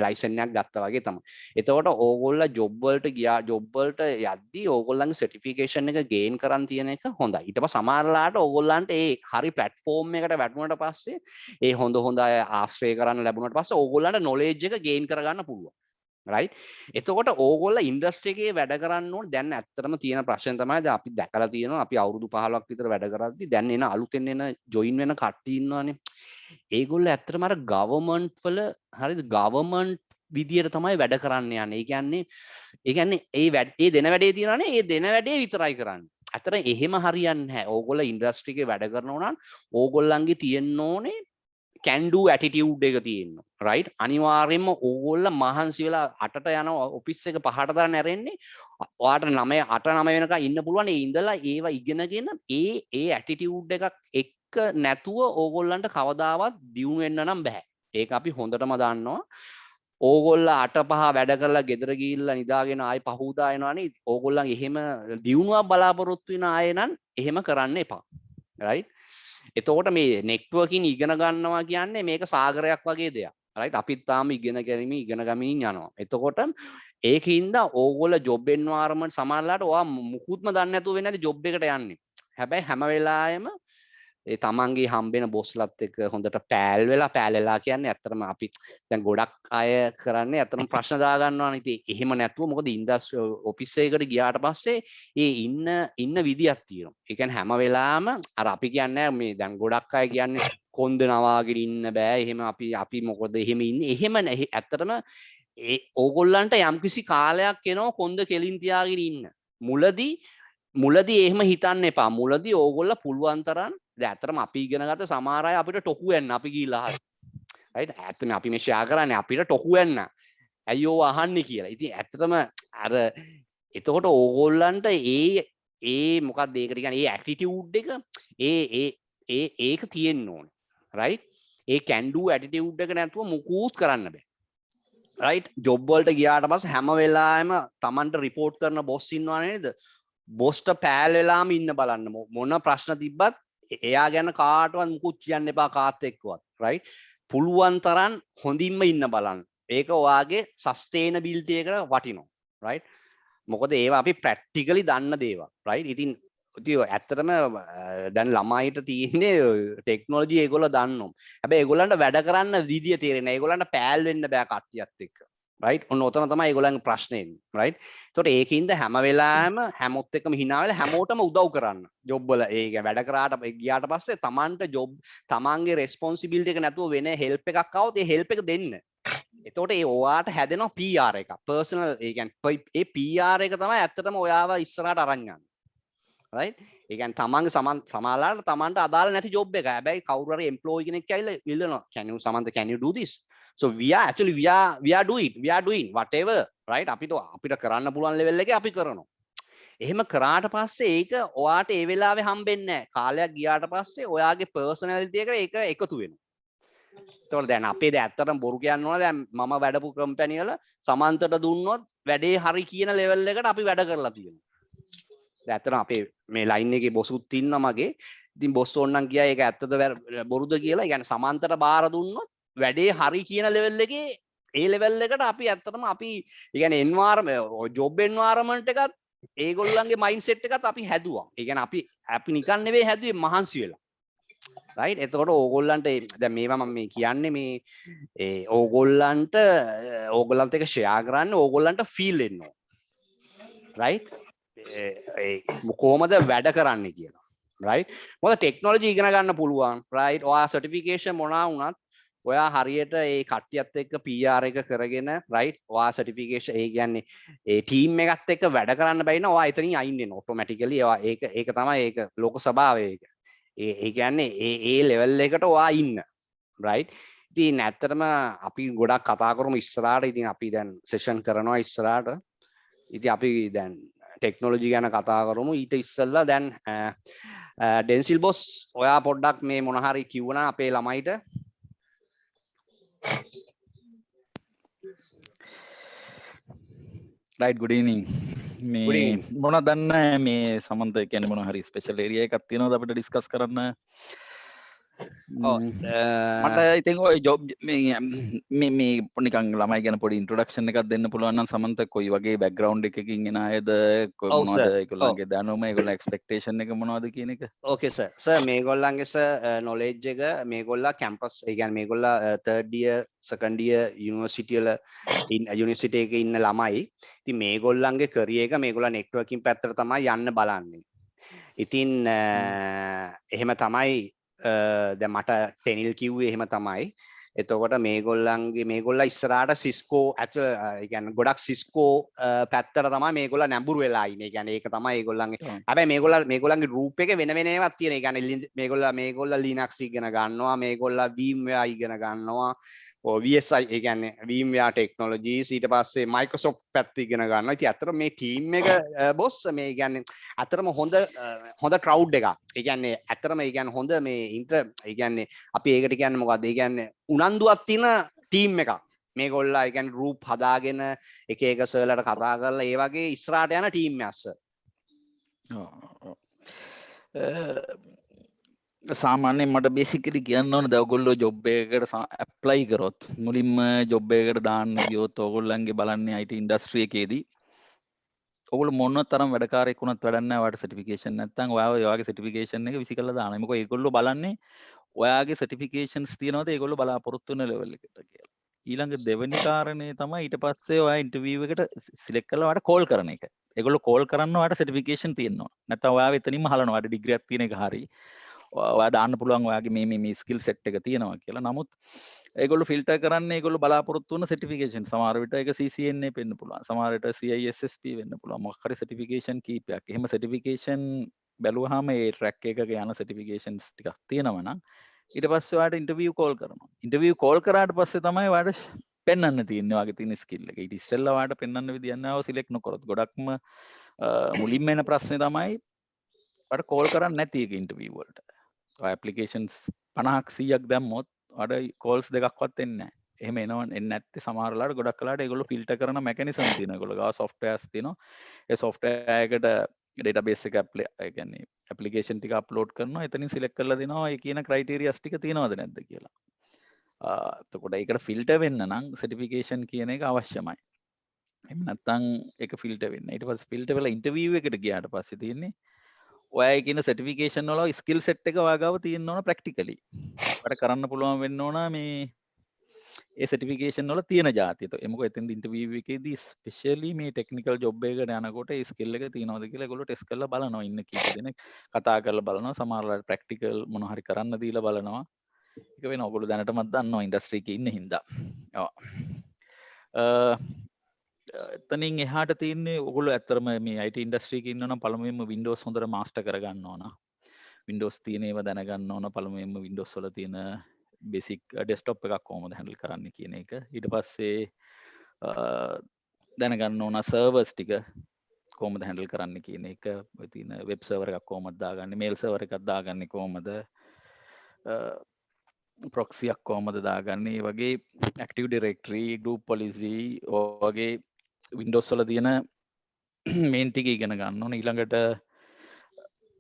ලයිසන් එකක් ගත්තා වගේ තමයි. එතකොට ඕගොල්ලෝ job වලට ගියා job වලට යද්දී ඕගොල්ලන්ගේ certification එක gain කරන් තියෙන එක හොඳයි. ඊට පස්සේ සමහරලාට ඕගොල්ලන්ට ඒ හරි platform එකට වැටුණාට පස්සේ ඒ හොඳ අය ආශ්‍රය කරන්න ලැබුණාට පස්සේ ඕගොල්ලන්ට knowledge එක gain කරගන්න පුළුවන්. right එතකොට ඕගොල්ලෝ ඉන්ඩස්ට්‍රි එකේ වැඩ කරන්න ඕනේ. දැන් ඇත්තටම තියෙන ප්‍රශ්න තමයි දැන් අපි දැකලා තියෙනවා අපි අවුරුදු 15ක් විතර වැඩ කරද්දි දැන් එන අලුතෙන් එන ජොයින් වෙන කට්ටිය ඉන්නවානේ. ඒගොල්ලෝ ඇත්තටම අර ගවර්න්මන්ට් වල හරිද ගවර්න්මන්ට් විදියට තමයි වැඩ කරන්න යන්නේ. ඒ කියන්නේ ඒ දෙන වැඩේ තියෙනවානේ ඒ දෙන වැඩේ විතරයි කරන්නේ. ඇත්තට එහෙම හරියන්නේ නැහැ. ඕගොල්ලෝ ඉන්ඩස්ට්‍රි එකේ වැඩ කරනවා නම් ඕගොල්ලන්ගේ තියෙන්න ඕනේ can do attitude එක තියෙනවා. right අනිවාර්යයෙන්ම ඕගොල්ලෝ මහන්සි වෙලා 8ට යන ඔෆිස් එක 5ට දාන්න ඇරෙන්නේ. ඔයාට 9 8 9 වෙනකන් ඉන්න පුළුවන්. ඒ ඉඳලා ඒවා ඉගෙනගෙන ඒ attitude එකක් එක්ක නැතුව ඕගොල්ලන්ට කවදාවත් දියුණු වෙන්න නම් බෑ. ඒක අපි හොඳටම දන්නවා. ඕගොල්ලෝ 8-5 වැඩ කරලා ගෙදර ගිහිල්ලා නිදාගෙන ආයි පහුදා එනවනේ. ඕගොල්ලන්ගේ එහෙම දියුණුවක් බලාපොරොත්තු වෙන අය නම් එහෙම කරන්න එපා. right එතකොට මේ නෙට්වර්කින් ඉගෙන ගන්නවා කියන්නේ මේක සාගරයක් වගේ දෙයක්. right අපිත් තාම ඉගෙන ගමින් යනවා. එතකොට ඒකින්ද ඕගොල්ලෝ job environment සමහරලාට ඔයා මුකුත්ම දන්නේ නැතුව වෙන්නේ නැති job එකට යන්නේ. හැබැයි හැම වෙලාවෙම ඒ තමන්ගේ හම්බෙන බොස්ලත් එක්ක හොඳට පෑල් වෙලා කියන්නේ ඇත්තටම අපි දැන් ගොඩක් අය කරන්නේ ඇත්තටම ප්‍රශ්න දා ගන්නවානේ. ඉතින් එහෙම නැතුව මොකද ඉන්ඩස්ට්‍රි ඔෆිස් එකකට ගියාට පස්සේ ඒ ඉන්න විදියක් තියෙනවා. ඒ කියන්නේ හැම වෙලාවෙම අර අපි කියන්නේ මේ දැන් ගොඩක් අය කියන්නේ කොන්ද නවාගෙන ඉන්න බෑ. එහෙම අපි මොකද එහෙම ඉන්නේ. එහෙම නැහැ. ඇත්තටම ඒ ඕගොල්ලන්ට යම්කිසි කාලයක් එනවා කොන්ද කෙලින් තියාගෙන ඉන්න. මුලදී එහෙම හිතන්න එපා. මුලදී ඕගොල්ලෝ පුළුවන් තරම් දැන් ඇත්තටම අපි ඉගෙන ගත්ත සමහර අය අපිට ටොකු වෙන්න අපි ගිහිල්ලා හරි. right ඇත්තටම අපි මේ ෂෙයා කරන්නේ අපිට ටොකු වෙන්න. අයියෝ අහන්නේ කියලා. ඉතින් ඇත්තටම අර එතකොට ඕගොල්ලන්ට ඒ මොකක්ද ඒකට කියන්නේ ඒ ඇටිටියුඩ් එක ඒක තියෙන්න ඕනේ. right A can do attitude එක නැතුව මුකුත් කරන්න බෑ. right job වලට ගියාට පස්සේ හැම වෙලාවෙම Tamanට report කරන boss ඉන්නව නේද? bossට පෑල් වෙලාම ඉන්න බලන්න. මොන ප්‍රශ්න තිබ්බත් එයා ගැන කාටවත් මුකුත් කියන්න එපා කාත් එක්කවත්. right පුළුවන් තරම් හොඳින්ම ඉන්න බලන්න. ඒක ඔයාගේ sustainability එකට වටිනවා. right මොකද ඒවා අපි practically දන්න දේවල්. right ඉතින් ඇත්තටම දැන් ළමයිට තියෙන්නේ ටෙක්නොලොජි ඒගොල්ලෝ දන්නවා. හැබැයි ඒගොල්ලන්ට වැඩ කරන්න විදිය තේරෙන්නේ නැහැ. ඒගොල්ලන්ට පෑල් වෙන්න බෑ කට්ටියත් එක්ක. right ඔන්න ඔතන තමයි ඒගොල්ලන්ගේ ප්‍රශ්නේ එන්නේ. right ඒතකොට ඒකින්ද හැම වෙලාවෙම හැමොත් එක්කම hina වෙලා හැමෝටම උදව් කරන්න. job වල ඒක වැඩ කරාට ගියාට පස්සේ Tamanට job Tamanගේ responsibility එක නැතුව වෙන help එකක් આવොත් ඒ help එක දෙන්න. එතකොට ඒ ඔයාට හැදෙනවා PR එකක්. personal ඒ කියන්නේ ඒ PR එක තමයි ඇත්තටම ඔයාව ඉස්සරහට අරන් යන්නේ. right ඒ කියන්නේ තමන්ගේ සමාලාට තමන්ට අදාළ නැති job එක. හැබැයි කවුරු හරි employee කෙනෙක් ඇවිල්ලා ඉල්ලනවා can you do this? so we are doing whatever right අපිට කරන්න පුළුවන් level එකේ අපි කරනවා. එහෙම කරාට පස්සේ ඒක ඔයාට ඒ වෙලාවේ හම්බෙන්නේ නැහැ. කාලයක් ගියාට පස්සේ ඔයාගේ personality එකට ඒක එකතු වෙනවා. ඒතකොට දැන් අපේ ඇත්තටම බොරු කියන්න ඕන දැන් මම වැඩපු කම්පැනි වල සමන්තට දුන්නොත් වැඩේ හරි කියන level එකට අපි වැඩ කරලා තියෙනවා. දැන් ඇත්තටම අපේ මේ ලයින් එකේ බොසුත් ඉන්නවා මගේ. ඉතින් බොස් ඕන්නම් කියා ඒක ඇත්තද බොරුද කියලා. ඒ කියන්නේ සමන්තට බාර දුන්නොත් වැඩේ හරි කියන ලෙවල් එකේ ඒ ලෙවල් එකට අපි ඇත්තටම අපි يعني එන්වයරන්මන්ට් ජොබ් එන්වයරන්මන්ට් එකත් ඒගොල්ලන්ගේ මයින්ඩ් සෙට් එකත් අපි හැදුවා. ඒ කියන්නේ අපි නිකන් නෙවෙයි හැදුවේ මහන්සි වෙලා. රයිට්. එතකොට ඕගොල්ලන්ට දැන් මේවා මම මේ කියන්නේ මේ ඕගොල්ලන්ට ඕගොල්ලන්ට එක ෂෙයා කරන්න ඕගොල්ලන්ට ෆීල් වෙන්න ඕන. රයිට්. කොහොමද වැඩ කරන්නේ කියලා. රයිට්. මොකද ටෙක්නොලොජි ඉගෙන ගන්න පුළුවන්. රයිට්. ඔයා සර්ටිෆිකේෂන් මොනවා වුණත් ඔයා හරියට ඒ කට්ටියත් එක්ක PR එක කරගෙන රයිට්. ඔයා සර්ටිෆිකේෂන් ඒ කියන්නේ ඒ ටීම් එකත් එක්ක වැඩ කරන්න බැරි නම් ඔයා එතනින් අයින් වෙනවා ඔටෝමැටිකලි. ඒක තමයි ඒක ලෝක ස්වභාවය ඒක. ඒ කියන්නේ ඒ ලෙවල් එකට ඔයා ඉන්න. රයිට්. ඉතින් ඇත්තටම අපි ගොඩක් කතා කරමු ඉස්සරහට. ඉතින් අපි දැන් සෙෂන් කරනවා ඉස්සරහට. ඉතින් අපි දැන් ටෙක්නොලොජි ගැන කතා කරමු. ඊට ඉස්සෙල්ලා දැන් ඩෙන්සිල් බොස් ඔයා පොඩ්ඩක් මේ මොන හරි කිව්වනම් අපේ ළමයිට. right, good evening. මේ මොන දන්න මේ සමන්ත කියන්නේ මොන හරි ස්පෙෂල් ඒරියා එකක් තියෙනවද අපිට ඩිස්කස් කරන්න? මට ඉතින් ඔය ජොබ් මේ නිකන් ළමයි ගැන පොඩි ඉන්ට්‍රොඩක්ෂන් එකක් දෙන්න පුළුවන් නම් සමන්ත කොයි වගේ බෑග්ග්‍රවුන්ඩ් එකකින් එන අයද, මොනවද ඒගොල්ලන්ගේ දැනුම, ඒගොල්ලන්ගේ එක්ස්පෙක්ටේෂන් එක මොනවද කියන එක? ඕකේ සර් මේගොල්ලන්ගේ සර් නොලෙජ් එක මේගොල්ලා කැම්පස් ඒ කියන්නේ මේගොල්ලා 3rd year 2nd year university වල යුනිවර්සිටි එකේ ඉන්න ළමයි. ඉතින් මේගොල්ලන්ගේ කරියර් එක මේගොල්ලා නෙට්වර්කින් පැත්තට තමයි යන්න බලන්නේ. ඉතින් එහෙම තමයි දැන් මට ටෙනිල් කිව්වේ එහෙම තමයි. එතකොට මේගොල්ලා ඉස්සරහට සිස්කෝ ඒ කියන්නේ ගොඩක් සිස්කෝ පැත්තට තමයි මේගොල්ලා නැඹුරු වෙලා ඉන්නේ. ඒ කියන්නේ ඒක තමයි ඒගොල්ලන්ගේ. හැබැයි මේගොල්ලන්ගේ ගෲප් එකේ වෙන වෙන ඒවාක් තියෙන. ඒ කියන්නේ මේගොල්ලා Linux ඉගෙන ගන්නවා, මේගොල්ලා VMware ඉගෙන ගන්නවා. VSI ඒ කියන්නේ VMware Technologies ඊට පස්සේ Microsoft පැත්ත ඉගෙන ගන්නවා. ඉතින් අතර මේ ටීම් එක බොස් මේ කියන්නේ අතරම හොඳ ක්‍රවුඩ් එකක්. ඒ කියන්නේ අතරම ඒ කියන්නේ හොඳ මේ ඒ කියන්නේ අපි ඒකට කියන්නේ මොකද්ද? ඒ කියන්නේ උනන්දුවක් තියෙන ටීම් එකක්. මේගොල්ලා ඒ කියන්නේ ගෲප් හදාගෙන එක සර්ලට කතා කරලා ඒ වගේ ඉස්සරහට යන ටීම් එකක් සර්. සාමාන්‍යයෙන් මට බේසිකලි කියන්න ඕන ඔයගොල්ලෝ ජොබ් එකකට ඇප්ලයි කරොත් මුලින්ම ජොබ් එකකට දාන්න ගියොත් ඔයගොල්ලන්ගේ බලන්නේ IT ඉන්ඩස්ට්‍රි එකේදී ඔයගොල්ලෝ මොන තරම් වැඩකාරයෙක් වුණත් වැඩක් නැහැ ඔයාලට සර්ටිෆිකේෂන් නැත්නම් ඔයාගේ සර්ටිෆිකේෂන් එක විසි කරලා දානවා. මොකද ඒගොල්ලෝ බලන්නේ ඔයාගේ සර්ටිෆිකේෂන්ස් තියනවාද ඒගොල්ලෝ බලාපොරොත්තු වෙන ලෙවල් එකට කියලා. ඊළඟ දෙවෙනි කාරණේ තමයි ඊට පස්සේ ඔයා ඉන්ටර්විව් එකට සිලෙක්ට් කරලා ඔයාට කෝල් කරන එක. ඒගොල්ලෝ කෝල් කරන්න ඔයාට සර්ටිෆිකේෂන් තියෙනවා. නැත්නම් ඔයාව එතනින්ම හලනවා. ඔයාට ඩිග්‍රියක් තියෙන එක හරියි. ඔයා දාන්න පුළුවන් ඔයාගේ මේ ස්කිල් සෙට් එක තියෙනවා කියලා. නමුත් ඒගොල්ලෝ ෆිල්ටර් කරන්නේ ඒගොල්ලෝ බලාපොරොත්තු වෙන සර්ටිෆිකේෂන්. සමහර විට ඒක CCNA වෙන්න පුළුවන්. සමහර විට CISSP වෙන්න පුළුවන්. මොකක් හරි සර්ටිෆිකේෂන් කීපයක්. එහෙම සර්ටිෆිකේෂන් බැලුවාම ඒ ට්‍රැක් එකක යන සර්ටිෆිකේෂන්ස් ටිකක් තියෙනවා නම් ඊට පස්සේ ඔයාට ඉන්ටර්විව් කෝල් කරනවා. ඉන්ටර්විව් කෝල් කරාට පස්සේ තමයි ඔයාට පෙන්වන්න තියෙන්නේ ඔයාගේ තියෙන ස්කිල් එක. ඊට ඉස්සෙල්ලා ඔයාට පෙන්වන්න විදියක් නැහැ ඔය සිලෙක්ට් නොකරොත්. ගොඩක්ම මුලින්ම එන ප්‍රශ්නේ තමයි ඔයාට කෝල් කරන්නේ නැති එක ඉන්ටර්විව් වලට. ඇප්ලිකේෂන්ස් 50ක් 100ක් දැම්මොත් අඩ කෝල්ස් දෙකක්වත් එන්නේ නැහැ. එහෙම එන්නේ නැත්තේ සමහර වෙලාවට ගොඩක් වෙලාවට ඒගොල්ලෝ ෆිල්ටර් කරන මෙකැනිසම් තියෙනවා. ඒගොල්ලෝ ගාව සොෆ්ට්වෙයාර්ස් තියෙනවා. ඒ සොෆ්ට්වෙයාර් එකට ඩේටාබේස් එක ඒ කියන්නේ ඇප්ලිකේෂන් ටික අප්ලෝඩ් කරනවා. එතනින් සිලෙක්ට් කරලා දෙනවා ඒ කියන ක්‍රයිටීරියාස් ටික තියෙනවද නැද්ද කියලා. එතකොට ඒකට ෆිල්ටර් වෙන්න නම් සර්ටිෆිකේෂන් කියන එක අවශ්‍යමයි. එහෙම නැත්නම් ඒක ෆිල්ටර් වෙන්න. ඊට පස්සේ ෆිල්ටර් වෙලා ඉන්ටර්විව් එකට ගියාට පස්සේ තියෙන්නේ ඔය කියන සර්ටිෆිකේෂන් වල ස්කිල් සෙට් එක ඔයාගාව තියෙන්න ඕන ප්‍රැක්ටිකලි. ඔයාලට කරන්න පුළුවන් වෙන්න ඕන මේ ඒ සර්ටිෆිකේෂන් වල තියෙන જાතිය. මොකද එතෙන්ද ඉන්ටර්විව් එකේදී ස්පෙෂලි මේ ටෙක්නිකල් ජොබ් එකකට යනකොට ඒ ස්කිල් එක තියෙනවද කියලා ඒගොල්ලෝ ටෙස්ට් කරලා බලනවා. ඉන්න කීප දෙනෙක් කතා කරලා බලනවා. සමහරවල් ප්‍රැක්ටිකල් මොන හරි කරන්න දීලා බලනවා. ඒක වෙන ඔයගොල්ලෝ දැනටමත් දන්නවා ඉන්ඩස්ට්‍රි එකේ ඉන්න හින්දා. ඔව්. එතනින් එහාට තියෙන්නේ ඔයගොල්ලෝ ඇත්තටම මේ IT ඉන්ඩස්ට්‍රි එකේ ඉන්නවා නම් පළමුවෙන්ම Windows හොඳට මාස්ටර් කරගන්න ඕන. Windows තියෙන ඒවා දැනගන්න ඕන. පළමුවෙන්ම Windows වල තියෙන බේසික් ඩෙස්ක්ටොප් එකක් කොහොමද හැන්ඩල් කරන්න කියන එක. ඊට පස්සේ දැනගන්න ඕන සර්වර්ස් ටික කොහොමද හැන්ඩල් කරන්න කියන එක. ඔය තියෙන වෙබ් සර්වර් එකක් කොහොමද දාගන්නේ, මේල් සර්වර් එකක් දාගන්නේ කොහොමද, ප්‍රොක්සියක් කොහොමද දාගන්නේ, ඒ වගේ ඇක්ටිව් ඩිරෙක්ටරි, ගෲප් පොලිසි වගේ Windows වල තියෙන මේන් ටික ඉගෙන ගන්න ඕනේ. ඊළඟට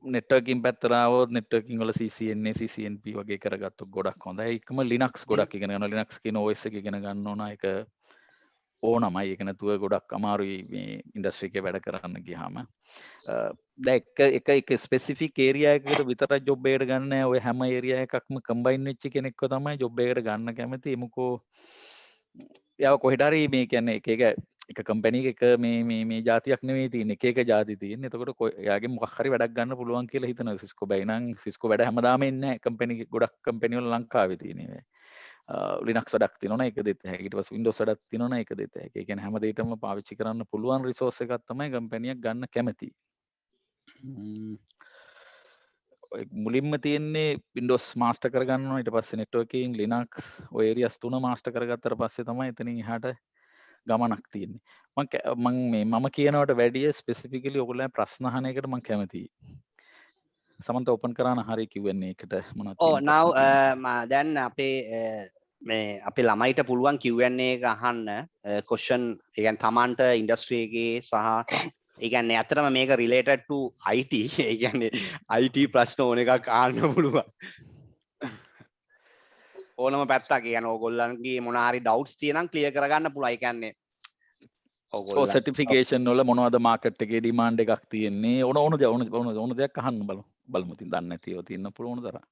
නෙට්වර්කින් පැත්තරාවොත් නෙට්වර්කින් වල CCNA CCNP වගේ කරගත්තු ගොඩක් හොඳයි. ඒකම ලිනක්ස් ගොඩක් ඉගෙන ගන්න. ලිනක්ස් කියන OS එක ඉගෙන ගන්න ඕන. ඒක ඕනමයි. ඒක නැතුව ගොඩක් අමාරුයි මේ ඉන්ඩස්ට්‍රි එකේ වැඩ කරන්න ගියාම. දැන් එක ස්පෙસિෆික් ඒරියා එකකට විතරක් ජොබ් එකකට ගන්න නෑ. ඔය හැම ඒරියා එකක්ම කම්බයින් වෙච්ච කෙනෙක්ව තමයි ජොබ් එකකට ගන්න කැමති. එමුකෝ එයාව කොහෙට හරි මේ කියන්නේ එක කම්පැනි එක මේ ජාතියක් නෙවෙයි තියෙන්නේ. එක ජාති තියෙන්නේ. එතකොට එයාගේ මොකක් හරි වැඩක් ගන්න පුළුවන් කියලා හිතනවා. සිස්කෝ බයි නම් සිස්කෝ වැඩ හැමදාම එන්නේ නැහැ. කම්පැනි ගොඩක් කම්පැනි වල ලංකාවේ තියෙන්නේ. ලිනක්ස් වැඩක් තියෙනවනේ ඒක දෙත් හැකියි. ඊට පස්සේ වින්ඩෝස් වැඩක් තියෙනවනේ ඒක දෙත් හැකියි. ඒ කියන්නේ හැම දෙයකම පාවිච්චි කරන්න පුළුවන් රිසෝස් එකක් තමයි කම්පැනියක් ගන්න කැමති. මුලින්ම තියෙන්නේ වින්ඩෝස් මාස්ටර් කරගන්නවා. ඊට පස්සේ නෙට්වර්කින් ලිනක්ස් ඔය ඒරියාස් තුන මාස්ටර් කරගත්තට පස්සේ තමයි එතනින් එහාට ගමනක් තියෙන්නේ. මම කියනවට වැඩිය ස්පෙසිෆිකලි ඔයගොල්ලෝ ප්‍රශ්න අහන එකට මම කැමතියි. සමන්ත ඕපන් කරාන හරි Q&A එකට මොනවද තියෙන්නේ? දැන් මේ අපේ ළමයිට පුළුවන් Q&A එක අහන්න question ඒ කියන්නේ Tamanට ඉන්ඩස්ට්‍රි එකේ සහ ඒ කියන්නේ ඇත්තටම මේක related to IT ඒ කියන්නේ IT ප්‍රශ්න ඕන එකක් අහන්න පුළුවන්. ඕනම පැත්තක් කියන ඕගොල්ලන්ගේ මොන හරි doubts තියෙනම් clear කරගන්න පුළුවන්. ඒ කියන්නේ ඕගොල්ලෝ සර්ටිෆිකේෂන් වල මොනවද මාකට් එකේ ඩිමාන්ඩ් එකක් තියෙන්නේ ඕන දෙයක් අහන්න බලමු. ඉතින් දන්නේ නැතිව තියෙන්න පුළුවන් තරම්.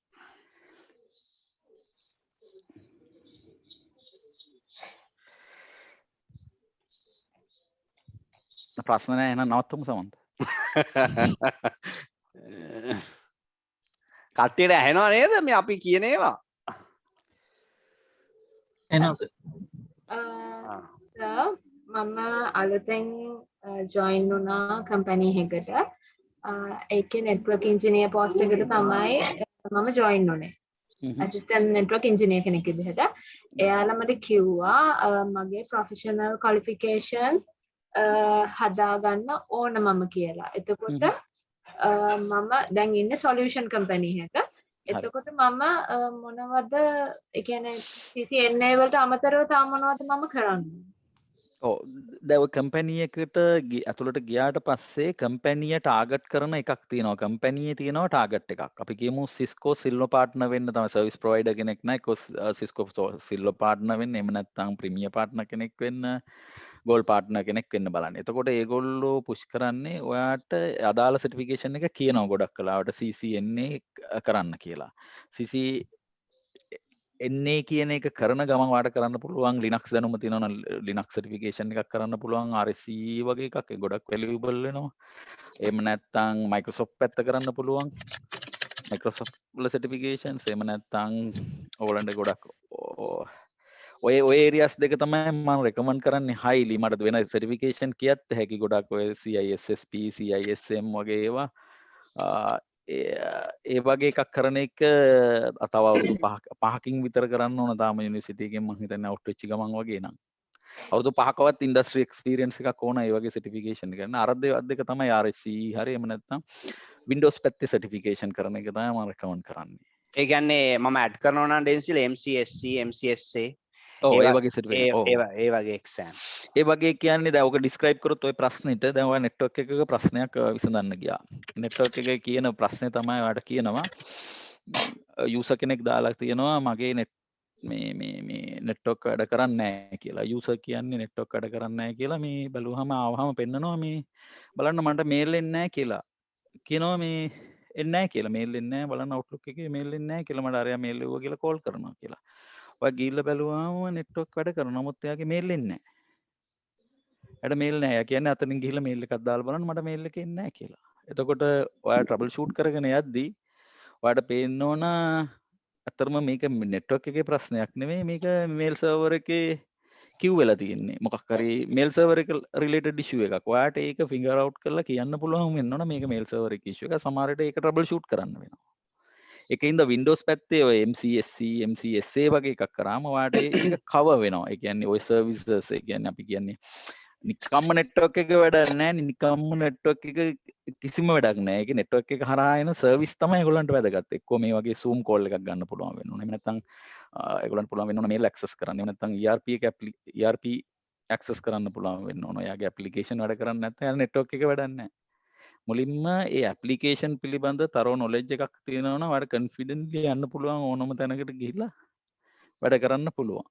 ප්‍රශ්න නැහැ එහෙනම් නවත්තමු සමන්ත. කට්ටියට ඇහෙනව නේද මේ අපි කියන ඒවා? එනවා සර්. මම අලුතෙන් ජොයින් වුණා කම්පැනි එකකට. ඒකේ නෙට්වර්ක් ඉන්ජිනියර් පෝස්ට් එකට තමයි මම ජොයින් වුණේ. ඇසිස්ටන්ට් නෙට්වර්ක් ඉන්ජිනියර් කෙනෙක් විදිහට. එයාලා මට කිව්වා මගේ ප්‍රොෆෙෂනල් ක්වොලිෆිකේෂන්ස් හදාගන්න ඕන මම කියලා. එතකොට මම දැන් ඉන්නේ සොලියුෂන් කම්පැනි එකක. එතකොට මම මොනවද ඒ කියන්නේ CCNA වලට අමතරව තා මොනවද මම කරන්නේ? දැන් කම්පැනි එකට ඇතුළට ගියාට පස්සේ කම්පැනිය ටාගට් කරන එකක් තියෙනවා. කම්පැනියේ තියෙනවා ටාගට් එකක්. අපි කියමු සිස්කෝ සිල්වර් පාර්ට්නර් වෙන්න තමයි සර්විස් ප්‍රොවයිඩර් කෙනෙක් නෑ සිස්කෝ සිල්වර් පාර්ට්නර් වෙන්න. එහෙම නැත්නම් ප්‍රීමියර් පාර්ට්නර් කෙනෙක් වෙන්න. ගෝල්ඩ් පාර්ට්නර් කෙනෙක් වෙන්න බලන්න. එතකොට ඒගොල්ලෝ පුෂ් කරන්නේ ඔයාට අදාළ සර්ටිෆිකේෂන් එක කියනවා ගොඩක් කලාවට CCNA කරන්න කියලා. CCNA කියන එක කරන ගමන් වාට කරන්න පුළුවන් ලිනක්ස් දැනුම තියෙනවා නම් ලිනක්ස් සර්ටිෆිකේෂන් එකක් කරන්න පුළුවන් RSC වගේ එකක් ඒ ගොඩක් වැලියබල් වෙනවා. එහෙම නැත්නම් Microsoft පැත්ත කරන්න පුළුවන්. Microsoft වල සර්ටිෆිකේෂන්ස් එහෙම නැත්නම් ඕගොල්ලන්ට ගොඩක් ඔය ඒරියස් දෙක තමයි මම රෙකමන්ඩ් කරන්නේ highly. මට වෙන සර්ටිෆිකේෂන් කියත් හැකි ගොඩක් ඔය CISSP CISM වගේ ඒවා ඒ වගේ එකක් කරන එක තව අවුරුදු 5කින් විතර කරන්න ඕන තාම යුනිවර්සිටි එකෙන් මම හිතන්නේ අවුට් වෙච්ච ගමන් වගේ නම් අවුරුදු 5කවත් ඉන්ඩස්ට්‍රි එක්ස්පීරියන්ස් එකක් ඕන ඒ වගේ සර්ටිෆිකේෂන් එක ගන්න. අර දෙක තමයි RSC හරි එහෙම නැත්නම් Windows පැත්තේ සර්ටිෆිකේෂන් කරන එක තමයි මම රෙකමන්ඩ් කරන්නේ. ඒ කියන්නේ මම ඇඩ් කරනවා නම් ඩෙන්සිල් MCSC MCSA ඒ වගේ සර්ටිෆිකේෂන් ඒ වගේ එක්සෑම්. ඒ වගේ කියන්නේ දැන් ඔක ඩිස්ක්‍රයිබ් කරොත් ওই ප්‍රශ්නෙට දැන් ඔයා නෙට්වර්ක් එකක ප්‍රශ්නයක් විසඳන්න ගියා. නෙට්වර්ක් එකේ කියන ප්‍රශ්නේ තමයි ඔයාට කියනවා යූසර් කෙනෙක් දාලා තියෙනවා මගේ මේ නෙට්වර්ක් වැඩ කරන්නේ නැහැ කියලා. යූසර් කියන්නේ නෙට්වර්ක් වැඩ කරන්නේ නැහැ කියලා මේ බලුවහම ආවහම පෙන්නනවා මේ බලන්න මට මේල් එන්නේ නැහැ කියලා. කියනවා මේ එන්නේ නැහැ කියලා මේල් එන්නේ නැහැ බලන්න අවුට්ලුක් එකේ මේල් එන්නේ නැහැ කියලා මට අරයා මේල් එවුවා කියලා කෝල් කරනවා කියලා. ඔයා ගිහිල්ලා බැලුවාම නෙට්වර්ක් වැඩ කරනවා. නමුත් එයාගේ මේල් එන්නේ නැහැ. එයාට මේල් නැහැ. එයා කියන්නේ අතනින් ගිහිල්ලා මේල් එකක් දාලා බලන්න මට මේල් එක එන්නේ නැහැ කියලා. එතකොට ඔයා ට්‍රබල් ෂූට් කරගෙන යද්දී ඔයාට පේන්න ඕන අතරම මේක නෙට්වර්ක් එකේ ප්‍රශ්නයක් නෙමෙයි මේක මේල් සර්වර් එකේ කිව් වෙලා තියෙන්නේ. මොකක් හරි මේල් සර්වර් එක රිලේටඩ් ඉෂුව එකක්. ඔයාට ඒක ෆිගර් අවුට් කරලා කියන්න පුළුවන් වෙන්න ඕන මේක මේල් සර්වර් එකේ ඉෂුව එකක්. සමහර විට ඒක ට්‍රබල් ෂූට් කරන්න වෙනවා. ඒකින්ද Windows පැත්තේ ඔය MCSC MCSA වගේ එකක් කරාම ඔයාට ඒක කවර් වෙනවා. ඒ කියන්නේ ඔය සර්විසස් ඒ කියන්නේ අපි කියන්නේ නිකම්ම නෙට්වර්ක් එක වැඩක් නැහැ. නිකම්ම නෙට්වර්ක් එක කිසිම වැඩක් නැහැ. ඒකේ නෙට්වර්ක් එක හරහා එන සර්විස් තමයි ඒගොල්ලන්ට වැදගත්. එක්කෝ මේ වගේ Zoom call එකක් ගන්න පුළුවන් වෙන්න ඕනේ. එහෙම නැත්නම් ඒගොල්ලන්ට පුළුවන් වෙන්න ඕන මේල් ඇක්සස් කරන්න. එහෙම නැත්නම් ERP ඇක්සස් කරන්න පුළුවන් වෙන්න ඕන. එයාගේ ඇප්ලිකේෂන් වැඩ කරන්නේ නැත්නම් එයාගේ නෙට්වර්ක් එක වැඩක් නැහැ. මුලින්ම ඒ ඇප්ලිකේෂන් පිළිබඳ තරෝ නොලෙජ් එකක් තියෙනවා නම් ඔයාලට කන්ෆිඩන්ට්ලි යන්න පුළුවන් ඕනම තැනකට ගිහිල්ලා වැඩ කරන්න පුළුවන්.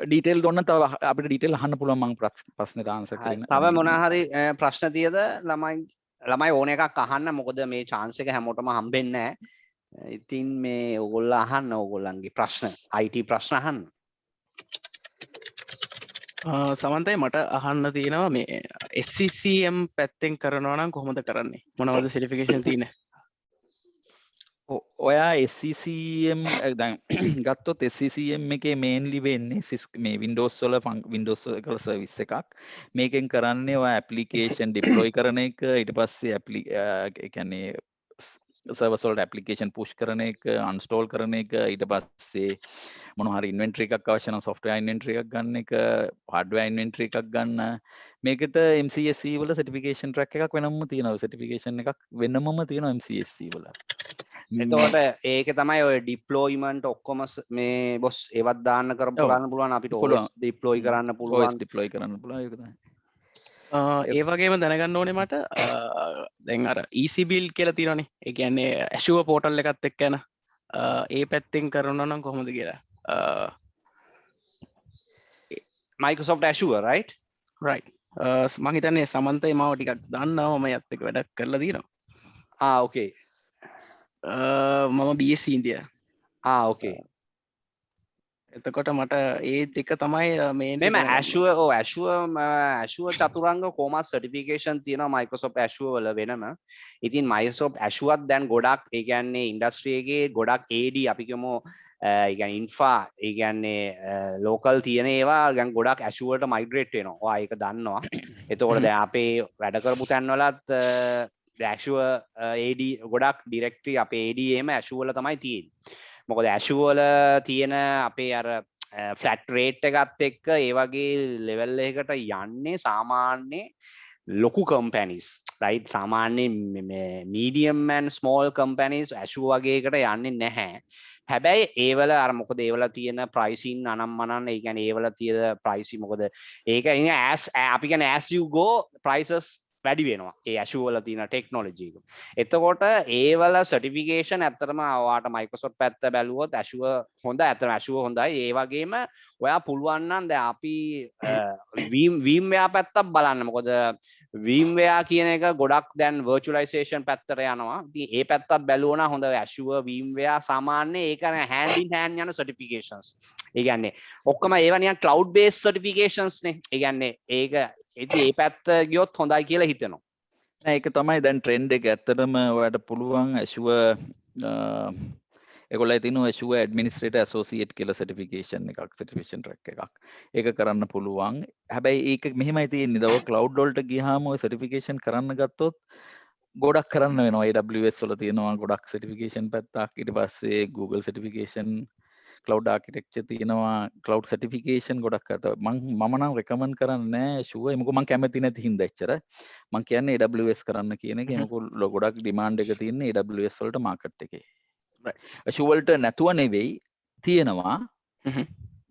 ඩීටේල් ගොන්න තව අපිට ඩීටේල් අහන්න පුළුවන් මම ප්‍රශ්නෙට ආන්සර් කරන්න. තව මොනවා හරි ප්‍රශ්න තියද ළමයි ඕන එකක් අහන්න. මොකද මේ chance එක හැමෝටම හම්බෙන්නේ නැහැ. ඉතින් මේ ඕගොල්ලෝ අහන්න ඕගොල්ලන්ගේ ප්‍රශ්න IT ප්‍රශ්න අහන්න. සමන්තයි මට අහන්න තියෙනවා මේ SCCM පැත්තෙන් කරනවා නම් කොහොමද කරන්නේ? මොනවද සර්ටිෆිකේෂන් තියෙන්නේ? ඔයා SCCM දැන් ගත්තොත් SCCM එකේ මේන්ලි වෙන්නේ මේ Windows වල Windows එකල සර්විස් එකක්. මේකෙන් කරන්නේ ඔයා ඇප්ලිකේෂන් ඩිප්ලොයි කරන එක, ඊට පස්සේ ඒ කියන්නේ සර්වර්ස් වලට ඇප්ලිකේෂන් පුෂ් කරන එක, අන්ස්ටෝල් කරන එක, ඊට පස්සේ මොනවා හරි ඉන්වෙන්ටරි එකක් අවශ්‍ය නම් සොෆ්ට්වෙයාර් ඉන්වෙන්ටරි එකක් ගන්න එක, හાર્ඩ්වෙයාර් ඉන්වෙන්ටරි එකක් ගන්න. මේකට MCSE වල සර්ටිෆිකේෂන් ට්‍රැක් එකක් වෙනමම තියෙනවා. සර්ටිෆිකේෂන් එකක් වෙනමම තියෙනවා MCSE වල. එතකොට ඒක තමයි ඔය ඩිප්ලොයිමන්ට් ඔක්කොම මේ බොස් ඒවත් දාන්න කරන්න පුළුවන් අපිට OS ඩිප්ලොයි කරන්න පුළුවන්. OS ඩිප්ලොයි කරන්න පුළුවන් ඒක තමයි. ඒ වගේම දැනගන්න ඕනේ මට දැන් අර EC build කියලා තියෙනවනේ. ඒ කියන්නේ Azure portal එකත් එක්ක යන ඒ පැත්තෙන් කරනවා නම් කොහොමද කියලා. Microsoft Azure right? right. මම හිතන්නේ සමන්තයි මාව ටිකක් දන්නවා මම යත් එක්ක වැඩක් කරලා තියෙනවා. okay. මම BSc ඉන්දියා. okay. එතකොට මට ඒ දෙක තමයි මෙම Azure චතුරංග කොහොමද සර්ටිෆිකේෂන් තියෙනවා Microsoft Azure වල වෙනම. ඉතින් Microsoft Azureත් දැන් ගොඩක් ඒ කියන්නේ ඉන්ඩස්ට්‍රි එකේ ගොඩක් AD අපි කියමු ඒ කියන්නේ ඉන්ෆා ඒ කියන්නේ ලෝකල් තියෙන ඒවා දැන් ගොඩක් Azure ට මයිග්‍රේට් වෙනවා. ඔයා ඒක දන්නවා. එතකොට දැන් අපේ වැඩ කරපු තැන් වලත් Azure AD ගොඩක් ඩිරෙක්ටරි අපේ AD එම Azure වල තමයි තියෙන්නේ. මොකද Azure වල තියෙන අපේ අර ෆ්ලැට් රේට් එකත් එක්ක ඒ වගේ ලෙවල් එකකට යන්නේ සාමාන්‍ය ලොකු කම්පැනිස් රයිට්. සාමාන්‍ය medium and small companies Azure වගේ එකට යන්නේ නැහැ. හැබැයි ඒවල අර මොකද ඒවල තියෙන ප්‍රයිසින් අනම්මනන් ඒ කියන්නේ ඒවල තියෙන ප්‍රයිසි මොකද ඒක අපි කියන්නේ as you go prices වැඩි වෙනවා ඒ Azure වල තියෙන ටෙක්නොලොජි එක. එතකොට ඒවල සර්ටිෆිකේෂන් ඇත්තටම ඔයාට Microsoft පැත්ත බැලුවොත් Azure හොඳයි. ඇත්තටම Azure හොඳයි. ඒ වගේම ඔයා පුළුවන් නම් දැන් අපි VMware පැත්තක් බලන්න. මොකද VMware කියන එක ගොඩක් දැන් virtualization පැත්තට යනවා. ඉතින් ඒ පැත්තත් බැලුවොත් හොඳයි. Azure VMware සාමාන්‍ය ඒක hand in hand යන certifications. ඒ කියන්නේ ඔක්කොම ඒවා නිකන් cloud based certifications නේ. ඒ කියන්නේ ඒක ඉතින් ඒ පැත්ත ගියොත් හොඳයි කියලා හිතෙනවා. නෑ ඒක තමයි දැන් ට්‍රෙන්ඩ් එක. ඇත්තටම ඔයාලට පුළුවන් Azure ඒගොල්ලෝ තියෙනවා Azure Administrator Associate කියලා සර්ටිෆිකේෂන් එකක්, සර්ටිෆිකේෂන් ට්‍රැක් එකක්. ඒක කරන්න පුළුවන්. හැබැයි ඒක මෙහෙමයි තියෙන්නේ. දව ක්ලවුඩ් වලට ගියාම ඔය සර්ටිෆිකේෂන් කරන්න ගත්තොත් ගොඩක් කරන්න වෙනවා. AWS වල තියෙනවා ගොඩක් සර්ටිෆිකේෂන් පැත්තක්. ඊට පස්සේ Google සර්ටිෆිකේෂන් cloud architecture තියෙනවා cloud certification ගොඩක් අතව මම නම් recommend කරන්නේ Azure මොකද මම කැමති නැති හින්දා එච්චර මම කියන්නේ AWS කරන්න කියන එක මොකද ගොඩක් demand එක තියෙන්නේ AWS වලට market එකේ Azure වලට නැතුව නෙවෙයි තියෙනවා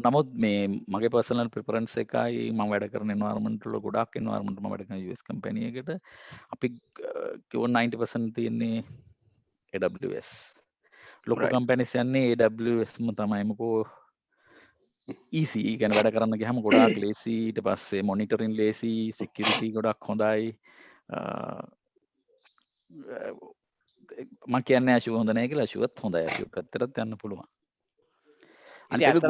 නමුත් මේ මගේ personal preference එකයි මම වැඩ කරන environment වල ගොඩක් environment මම වැඩ කරන US company එකකට අපි කිව්ව 90% තියෙන්නේ AWS ලොකු කම්පැනිස් යන්නේ AWSම තමයි මොකෝ easy කියන්නේ වැඩ කරන්න ගියාම ගොඩාක් ලේසි ඊට පස්සේ මොනිටරින් ලේසි security ගොඩක් හොඳයි මම කියන්නේ Azure හොඳ නැහැ කියලා Azureත් හොඳයි Azure පැත්තටත් යන්න පුළුවන් අනිත් එක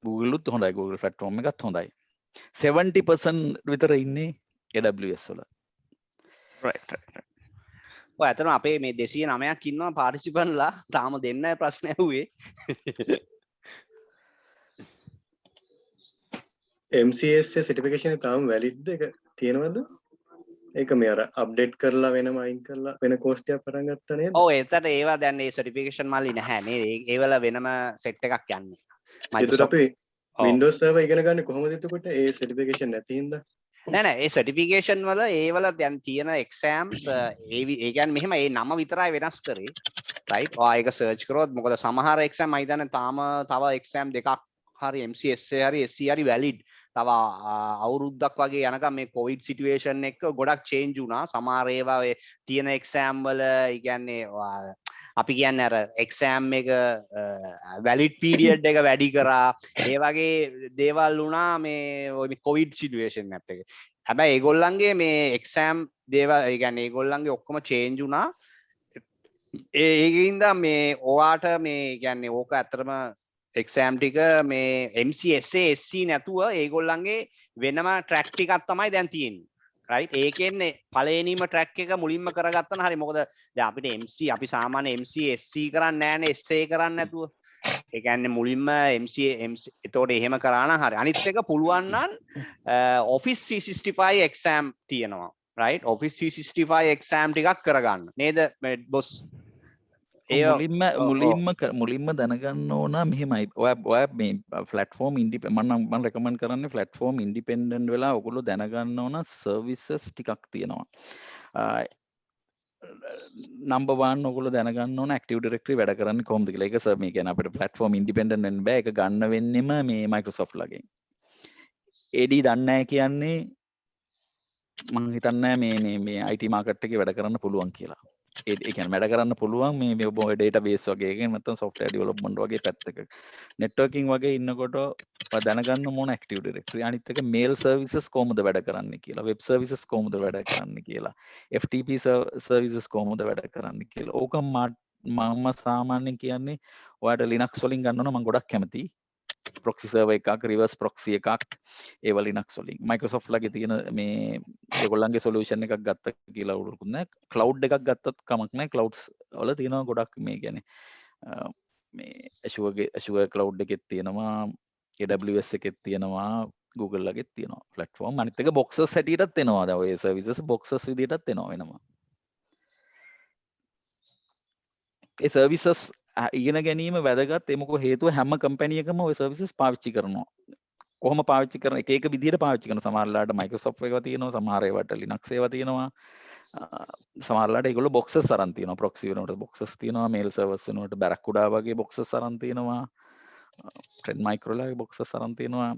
Google උත් හොඳයි Google platform එකත් හොඳයි 70% විතර ඉන්නේ AWS වල right ඔය ඇත්තටම අපේ මේ 209ක් ඉන්නවා පාර්ටිසිපන්ට්ලා තාම දෙන්න ප්‍රශ්න ඇහුවේ MCS සර්ටිෆිකේෂන් එක තාම වැලිඩ්ද එක තියෙනවද ඒක මේ අර අප්ඩේට් කරලා වෙනම අයින් කරලා වෙන කෝස් ටිකක් පටන් ගත්තා නේද ඔව් ඒතර ඒවා දැන් මේ සර්ටිෆිකේෂන් මල්ලි නැහැ නේ ඒවල වෙනම සෙට් එකක් යන්නේ ඒතර අපි Windows server ඉගෙන ගන්න කොහොමද එතකොට ඒ සර්ටිෆිකේෂන් නැති හින්දා නෑ ඒ සර්ටිෆිකේෂන් වල ඒවල දැන් තියෙන එක්සෑම්ස් ඒ කියන්නේ මෙහෙම ඒ නම විතරයි වෙනස් කරේ රයිට් ඔයා ඒක සර්ච් කරොත් මොකද සමහර එක්සෑම් මම හිතන්නේ තාම තව එක්සෑම් දෙකක් හරි MCSA හරි SC හරි වැලිඩ් තව අවුරුද්දක් වගේ යනකම් මේ කොවිඩ් සිටුේෂන් එක ගොඩක් චේන්ජ් වුණා. සමහර ඒවා ඔය තියෙන එක්සෑම් වල කියන්නේ අපි කියන්නේ අර එක්සෑම් එක වැලිඩ් පීරියඩ් එක වැඩි කරා. ඒ වගේ දේවල් වුණා මේ ඔය කොවිඩ් සිටුේෂන් එකත් එක. හැබැයි ඒගොල්ලන්ගේ මේ එක්සෑම් දේවල් ඒ කියන්නේ ඒගොල්ලන්ගේ ඔක්කොම චේන්ජ් වුණා. ඒකින්ද මේ ඔයාට මේ කියන්නේ ඕක ඇත්තටම එක්සෑම් ටික මේ MCSA SC නැතුව ඒගොල්ලන්ගේ වෙනම ට්‍රැක් ටිකක් තමයි දැන් තියෙන්නේ. රයිට් ඒකෙන්නේ පළවෙනිම ට්‍රැක් එක මුලින්ම කරගත්තා නම් හරි. මොකද දැන් අපිට MC අපි සාමාන්‍ය MC SC කරන්නේ නැහැනේ SA කරන්නේ නැතුව. ඒ කියන්නේ මුලින්ම MC එතකොට එහෙම කරා නම් හරි. අනිත් එක පුළුවන් නම් Office 365 exam තියෙනවා. right Office 365 exam ටිකක් කරගන්න. නේද බොස්? මුලින්ම දැනගන්න ඕන මෙහෙමයි. ඔය මේ platform මම recommend කරන්නේ platform independent වෙලා ඔයගොල්ලෝ දැනගන්න ඕන services ටිකක් තියෙනවා. number 1 ඔයගොල්ලෝ දැනගන්න ඕන Active Directory වැඩ කරන්නේ කොහොමද කියලා. ඒක සර් මේ කියන්නේ අපිට platform independent වෙන්න බෑ. ඒක ගන්න වෙන්නෙම මේ Microsoft ලගෙන්. AD දන්නේ නැහැ කියන්නේ මම හිතන්නේ මේ IT market එකේ වැඩ කරන්න පුළුවන් කියලා. ඒ කියන්නේ වැඩ කරන්න පුළුවන් මේ ඔබ database වගේ එකකින් නැත්නම් software development වගේ පැත්තක. networking වගේ ඉන්නකොට ඔය දැනගන්න ඕන Active Directory. අනිත් එක mail services කොහොමද වැඩ කරන්නේ කියලා, web services කොහොමද වැඩ කරන්නේ කියලා, FTP services කොහොමද වැඩ කරන්නේ කියලා. ඕක මම සාමාන්‍යයෙන් කියන්නේ ඔයාලට Linux වලින් ගන්න ඕන. මම ගොඩක් කැමතියි. proxy server එකක්, reverse proxy එකක්, ඒව Linux වලින්. Microsoft ලගේ තියෙන මේ ඒගොල්ලන්ගේ solution එකක් ගත්ත කියලා උරුකුත් නැහැ. cloud එකක් ගත්තත් කමක් නැහැ. clouds වල තියෙනවා ගොඩක් මේ කියන්නේ මේ Azure cloud එකෙත් තියෙනවා, AWS එකෙත් තියෙනවා, Google ලගෙත් තියෙනවා platform. අනිත් එක boxes හැටියටත් එනවා. දැන් ඔය services boxes විදියටත් එනවා වෙනවා. ඒ services ඉගෙන ගැනීම වැදගත්. ඒ මොකද හේතුව හැම කම්පැනි එකම ওই සර්විසස් පාවිච්චි කරනවා. කොහොම පාවිච්චි කරන එක විදිහට පාවිච්චි කරනවා. සමහරලාට Microsoft ඒවා තියෙනවා, සමහර ඒවාට Linux ඒවා තියෙනවා. සමහරලාට ඒගොල්ලෝ boxes අරන් තියෙනවා. proxy වෙනකොට boxes තියෙනවා, mail servers වෙනකොට Barracuda වගේ boxes අරන් තියෙනවා. Trend Micro ලගේ boxes අරන් තියෙනවා.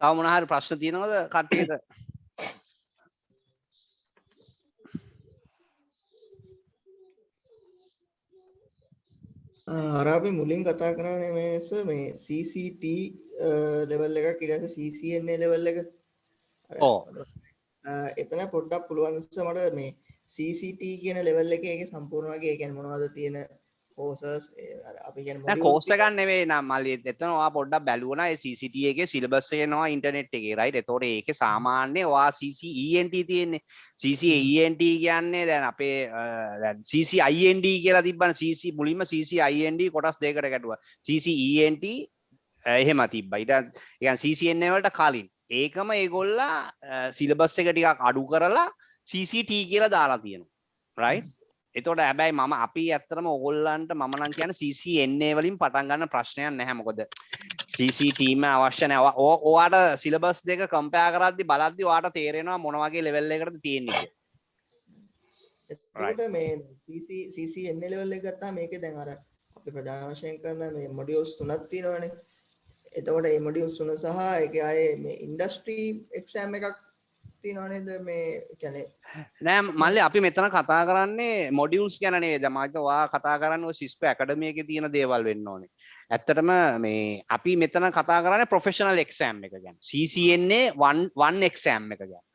තව මොන හරි ප්‍රශ්න තියෙනවද කට්ටියට? අර අපි මුලින් කතා කරන්නේ මේ CCT level එකක් ඊට පස්සේ CCNA level එක. ඔව්. එතන පොඩ්ඩක් පුළුවන් මට මේ CCT කියන level එකේ ඒකේ සම්පූර්ණ වගේ ඒ කියන්නේ මොනවද තියෙන courses අපි කියන්නේ නෑ course එකක් නෙවෙයි නම් මල්ලි එතන ඔයා පොඩ්ඩක් බැලුවා ඒ CCT එකේ syllabus එක එනවා ඉන්ටර්නෙට් එකේ right. එතකොට ඒකේ සාමාන්‍ය ඔයා CCENT තියෙන්නේ. CCENT කියන්නේ දැන් අපේ දැන් CCIND කියලා තිබ්බන CC මුලින්ම CCIND කොටස් දෙකකට කැඩුවා. CCENT එහෙම තිබ්බා. ඊට කියන්නේ CCNA වලට කලින් ඒකම ඒගොල්ලා syllabus එක ටිකක් අඩු කරලා CCT කියලා දාලා තියෙනවා. right. එතකොට හැබැයි මම අපි ඇත්තටම ඕගොල්ලන්ට මම නම් කියන්නේ CCNA වලින් පටන් ගන්න ප්‍රශ්නයක් නැහැ. මොකද CCT ම අවශ්‍ය නැහැ. ඔයාට සිලබස් දෙක කම්පෙයාර් කරද්දි බලද්දි ඔයාට තේරෙනවා මොන වගේ ලෙවල් එකකටද තියෙන්නේ කියලා. එතකොට මේ CCNA level එක ගත්තාම මේකේ දැන් අර අපි ප්‍රධාන වශයෙන් කරන මේ modules තුනක් තියෙනවානේ. එතකොට මේ modules තුන සහ ඒකේ ආයේ මේ industry exam එකක් තියෙනව නේද? මේ කියන්නේ නෑ මල්ලි අපි මෙතන කතා කරන්නේ මොඩියුල්ස් ගැන නෙවෙයි. දැන් මම හිතුවා ඔයා කතා කරන්නේ ඔය Cisco Academy එකේ තියෙන දේවල් වෙන්න ඕනේ. ඇත්තටම මේ අපි මෙතන කතා කරන්නේ professional exam එක ගැන. CCNA 1 exam එක ගැන.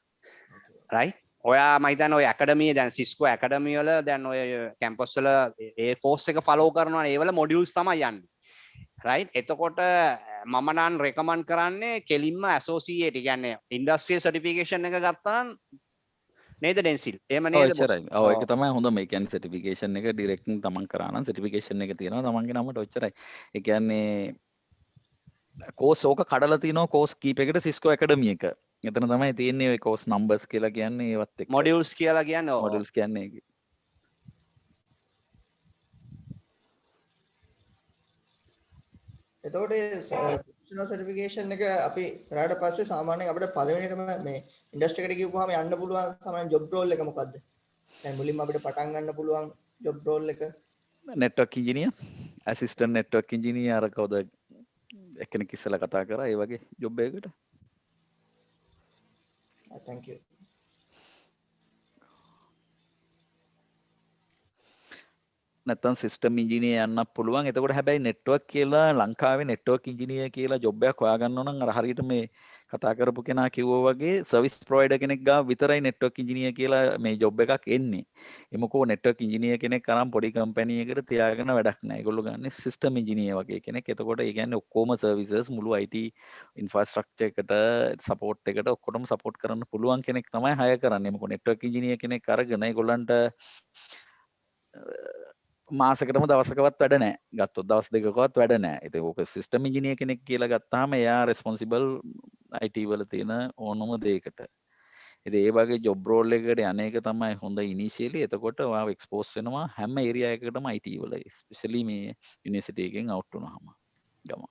right? ඔයා මම හිතන්නේ ඔය Academy දැන් Cisco Academy වල දැන් ඔය campus වල ඒ course එක follow කරනවානේ. ඒ වල modules තමයි යන්නේ. right? එතකොට මම නම් recommend කරන්නේ කෙලින්ම associate කියන්නේ industrial certification එක ගත්තා නම් නේද ඩෙන්සිල්? එහෙම නේද බොස්? ඔව් ඒක තමයි හොඳම. ඒ කියන්නේ certification එක direct තමන් කරා නම් certification එක තියෙනවා තමන්ගේ නමට ඔච්චරයි. ඒ කියන්නේ course ඕක කඩලා තිනවා course කීපයකට Cisco Academy එක. එතන තමයි තියෙන්නේ ඔය course numbers කියලා කියන්නේ ඒවත් එක්ක. modules කියලා කියන්නේ ඔව්. modules කියන්නේ ඒක. එතකොට professional certification එක අපි කරාට පස්සේ සාමාන්‍යයෙන් අපිට පළවෙනිටම මේ ඉන්ඩස්ට්‍රි එකට ගිහුවාම යන්න පුළුවන් සාමාන්‍ය job role එක මොකද්ද? දැන් මුලින්ම අපිට පටන් ගන්න පුළුවන් ජොබ් රෝල් එක. Network engineer, assistant network engineer අර කවුද එක්කෙනෙක් ඉස්සලා කතා කරා ඒ වගේ ජොබ් එකකට. thank you. නැත්තම් සිස්ටම් ඉංජිනියර් යන්නත් පුළුවන්. එතකොට හැබැයි නෙට්වර්ක් කියලා ලංකාවේ නෙට්වර්ක් ඉංජිනියර් කියලා ජොබ් එකක් හොයාගන්න ඕන නම් අර හරියට මේ කතා කරපු කෙනා කිව්වා වගේ සර්විස් ප්‍රොවයිඩර් කෙනෙක් ගාව විතරයි නෙට්වර්ක් ඉංජිනියර් කියලා මේ ජොබ් එකක් එන්නේ. එමුකෝ නෙට්වර්ක් ඉංජිනියර් කෙනෙක් අරන් පොඩි කම්පැනි එකකට තියාගෙන වැඩක් නැහැ. ඒගොල්ලෝ ගන්නේ සිස්ටම් ඉංජිනියර් වගේ කෙනෙක්. එතකොට ඒ කියන්නේ ඔක්කොම සර්විසස් මුළු IT ඉන්ෆ්‍රාස්ට්‍රක්චර් එකට සපෝට් එකට ඔක්කොටම සපෝට් කරන්න පුළුවන් කෙනෙක් තමයි හයර් කරන්නේ. එමුකෝ නෙට්වර්ක් ඉංජිනියර් කෙනෙක් අරගෙන ඒගොල්ලන්ට මාසකටම දවසකවත් වැඩ නැහැ. ගත්තොත් දවස් දෙකකවත් වැඩ නැහැ. ඉතින් ඕක සිස්ටම් ඉංජිනියර් කෙනෙක් කියලා ගත්තාම එයා රෙස්පොන්සිබල් IT වල තියෙන ඕනම දෙයකට. ඉතින් ඒ වගේ ජොබ් රෝල් එකකට යන එක තමයි හොඳ ඉනිෂියලි. එතකොට ඔයාව එක්ස්පෝස් වෙනවා හැම ඒරියා එකකටම IT වල, ස්පෙෂලි මේ යුනිවර්සිටි එකෙන් අවුට් වුණාම. ගම.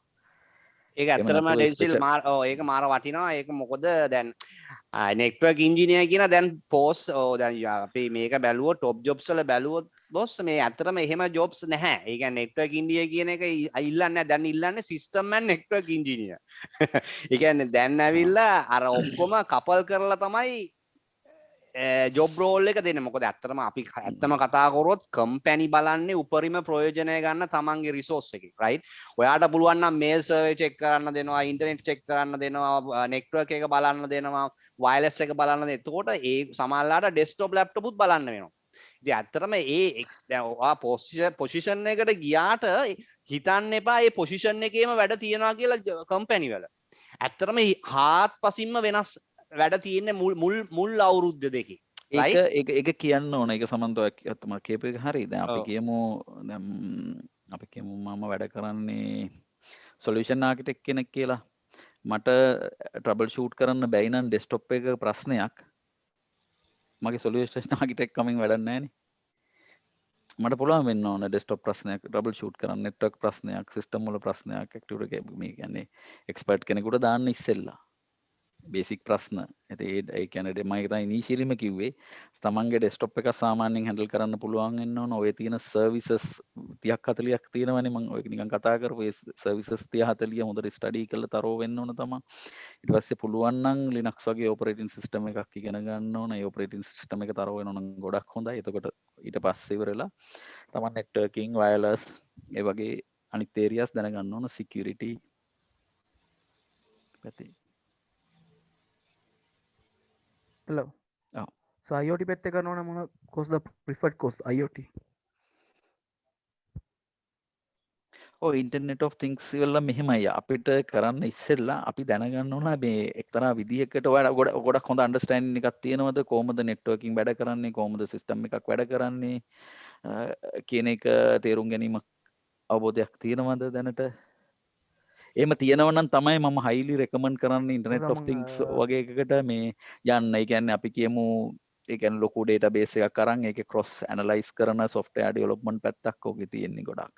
ඒක ඇත්තටම ඩෙන්සිල් මාර ඒක මාර වටිනවා. ඒක මොකද දැන් නෙට්වර්ක් ඉංජිනියර් කියන දැන් පෝස්ට් දැන් අපි මේක බැලුවොත් টොප් ජොබ්ස් වල බැලුවොත් බොස් මේ ඇත්තටම එහෙම ජොබ්ස් නැහැ. ඒ කියන්නේ නෙට්වර්ක් ඉංජිනියර් කියන එක ඉල්ලන්නේ නැහැ. දැන් ඉල්ලන්නේ සිස්ටම් ඇන්ඩ් නෙට්වර්ක් ඉංජිනියර්. ඒ කියන්නේ දැන් ඇවිල්ලා අර ඔක්කොම කපල් කරලා තමයි ජොබ් රෝල් එක දෙන්නේ. මොකද ඇත්තටම අපි ඇත්තම කතා කරොත් කම්පැනි බලන්නේ උපරිම ප්‍රයෝජනය ගන්න තමන්ගේ රිසෝස් එකේ රයිට්. ඔයාට පුළුවන් නම් මේල් සර්වේ චෙක් කරන්න දෙනවා, ඉන්ටර්නෙට් චෙක් කරන්න දෙනවා, නෙට්වර්ක් එක බලන්න දෙනවා, වයර්ලස් එක බලන්න දෙනවා. එතකොට ඒ සමහරලාට ඩෙස්ක්ටොප් ලැප්ටොපුත් බලන්න වෙනවා. ඉතින් ඇත්තටම දැන් ඔයා පොසිෂන් එකට ගියාට හිතන්න එපා මේ පොසිෂන් එකේම වැඩ තියනවා කියලා කම්පැනි වල. ඇත්තටම හාත්පසින්ම වෙනස් වැඩ තියෙන්නේ මුල් අවුරුද්ද දෙකේ. ඒක කියන්න ඕන. ඒක සමන්තයක් අතම කියපු එක හරි. දැන් අපි කියමු මම වැඩ කරන්නේ සොලියුෂන් ආකිටෙක්ට් කෙනෙක් කියලා. මට ට්‍රබල් ෂූට් කරන්න බැයි නම් ඩෙස්ක්ටොප් එක ප්‍රශ්නයක්. මගේ සොලියුෂන් ආකිටෙක්ට් කමින් වැඩක් නැහැ නේ. මට පුළුවන් වෙන්න ඕන ඩෙස්ක්ටොප් ප්‍රශ්නයක් ට්‍රබල් ෂූට් කරන්න, නෙට්වර්ක් ප්‍රශ්නයක්, සිස්ටම් වල ප්‍රශ්නයක්, ඇක්ටිව් එක මේ කියන්නේ එක්ස්පර්ට් කෙනෙකුට දාන්න ඉස්සෙල්ලා. බේසික් ප්‍රශ්න. ඒ කියන්නේ මම ඒක තමයි ඉනිෂියලිම කිව්වේ. තමන්ගේ ඩෙස්ක්ටොප් එක සාමාන්‍යයෙන් හැන්ඩල් කරන්න පුළුවන් වෙන්න ඕන. ඔය තියෙන සර්විසස් 30ක් 40ක් තියෙනවනේ. මම ඔය නිකන් කතා කරපු ඒ සර්විසස් 30 40 හොඳට ස්ටඩි කරලා තරව වෙන්න ඕන තමයි. ඊට පස්සේ පුළුවන් නම් Linux වගේ ඔපරේටින් සිස්ටම් එකක් ඉගෙන ගන්න ඕන. ඒ ඔපරේටින් සිස්ටම් එක තරව වෙනවා නම් ගොඩක් හොඳයි. එතකොට ඊට පස්සේ ඉවරලා තමන් නෙට්වර්කින්, වයර්ලස් ඒ වගේ අනිත් ඒරියාස් දැනගන්න ඕන. සිකියුරිටි පැත්තේ. Hello. Oh. So IoT පැත්තේ කරනවා නම් මොන course the preferred course IoT? Internet of things වල මෙහෙමයි. අපිට කරන්න ඉස්සෙල්ලා අපි දැනගන්න ඕන මේ එක්තරා විදිහකට ඔයාලා ගොඩක් හොඳ අන්ඩර්ස්ටෑන්ඩින් එකක් තියෙනවද කොහොමද නෙට්වර්කින් වැඩ කරන්නේ, කොහොමද සිස්ටම් එකක් වැඩ කරන්නේ කියන එක තේරුම් ගැනීම අවබෝධයක් තියෙනවද දැනට? එහෙම තියෙනවා නම් තමයි මම highly recommend කරන්නේ ඉන්ටර්නෙට් ඔෆ් තිංස් වගේ එකකට මේ යන්න. ඒ කියන්නේ අපි කියමු ඒ කියන්නේ ලොකු database එකක් අරන් ඒකේ cross analyze කරන software development පැත්තක් ඔගේ තියෙන්නේ ගොඩක්.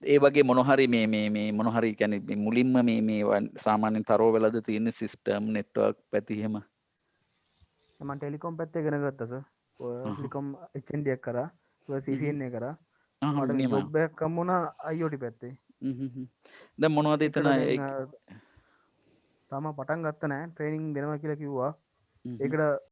ඒ වගේ මොනහරි මේ මොනහරි කියන්නේ මුලින්ම මේ සාමාන්‍යයෙන් තරෝ වෙලද තියෙන සිස්ටම් නෙට්වර්ක් පැති එහෙම මම ටෙලිකොම් පැත්තේ ඉගෙන ගත්තා සර්. ඔය ටෙලිකොම් HND එක කරා, ඔය CCNA කරා. මට ජොබ් එකක් හම්බුණා IoT පැත්තේ. දැන් මොනවද එතන තාම පටන් ගත්ත නෑ. ට්‍රේනින් දෙනවා කියලා කිව්වා. ඒකට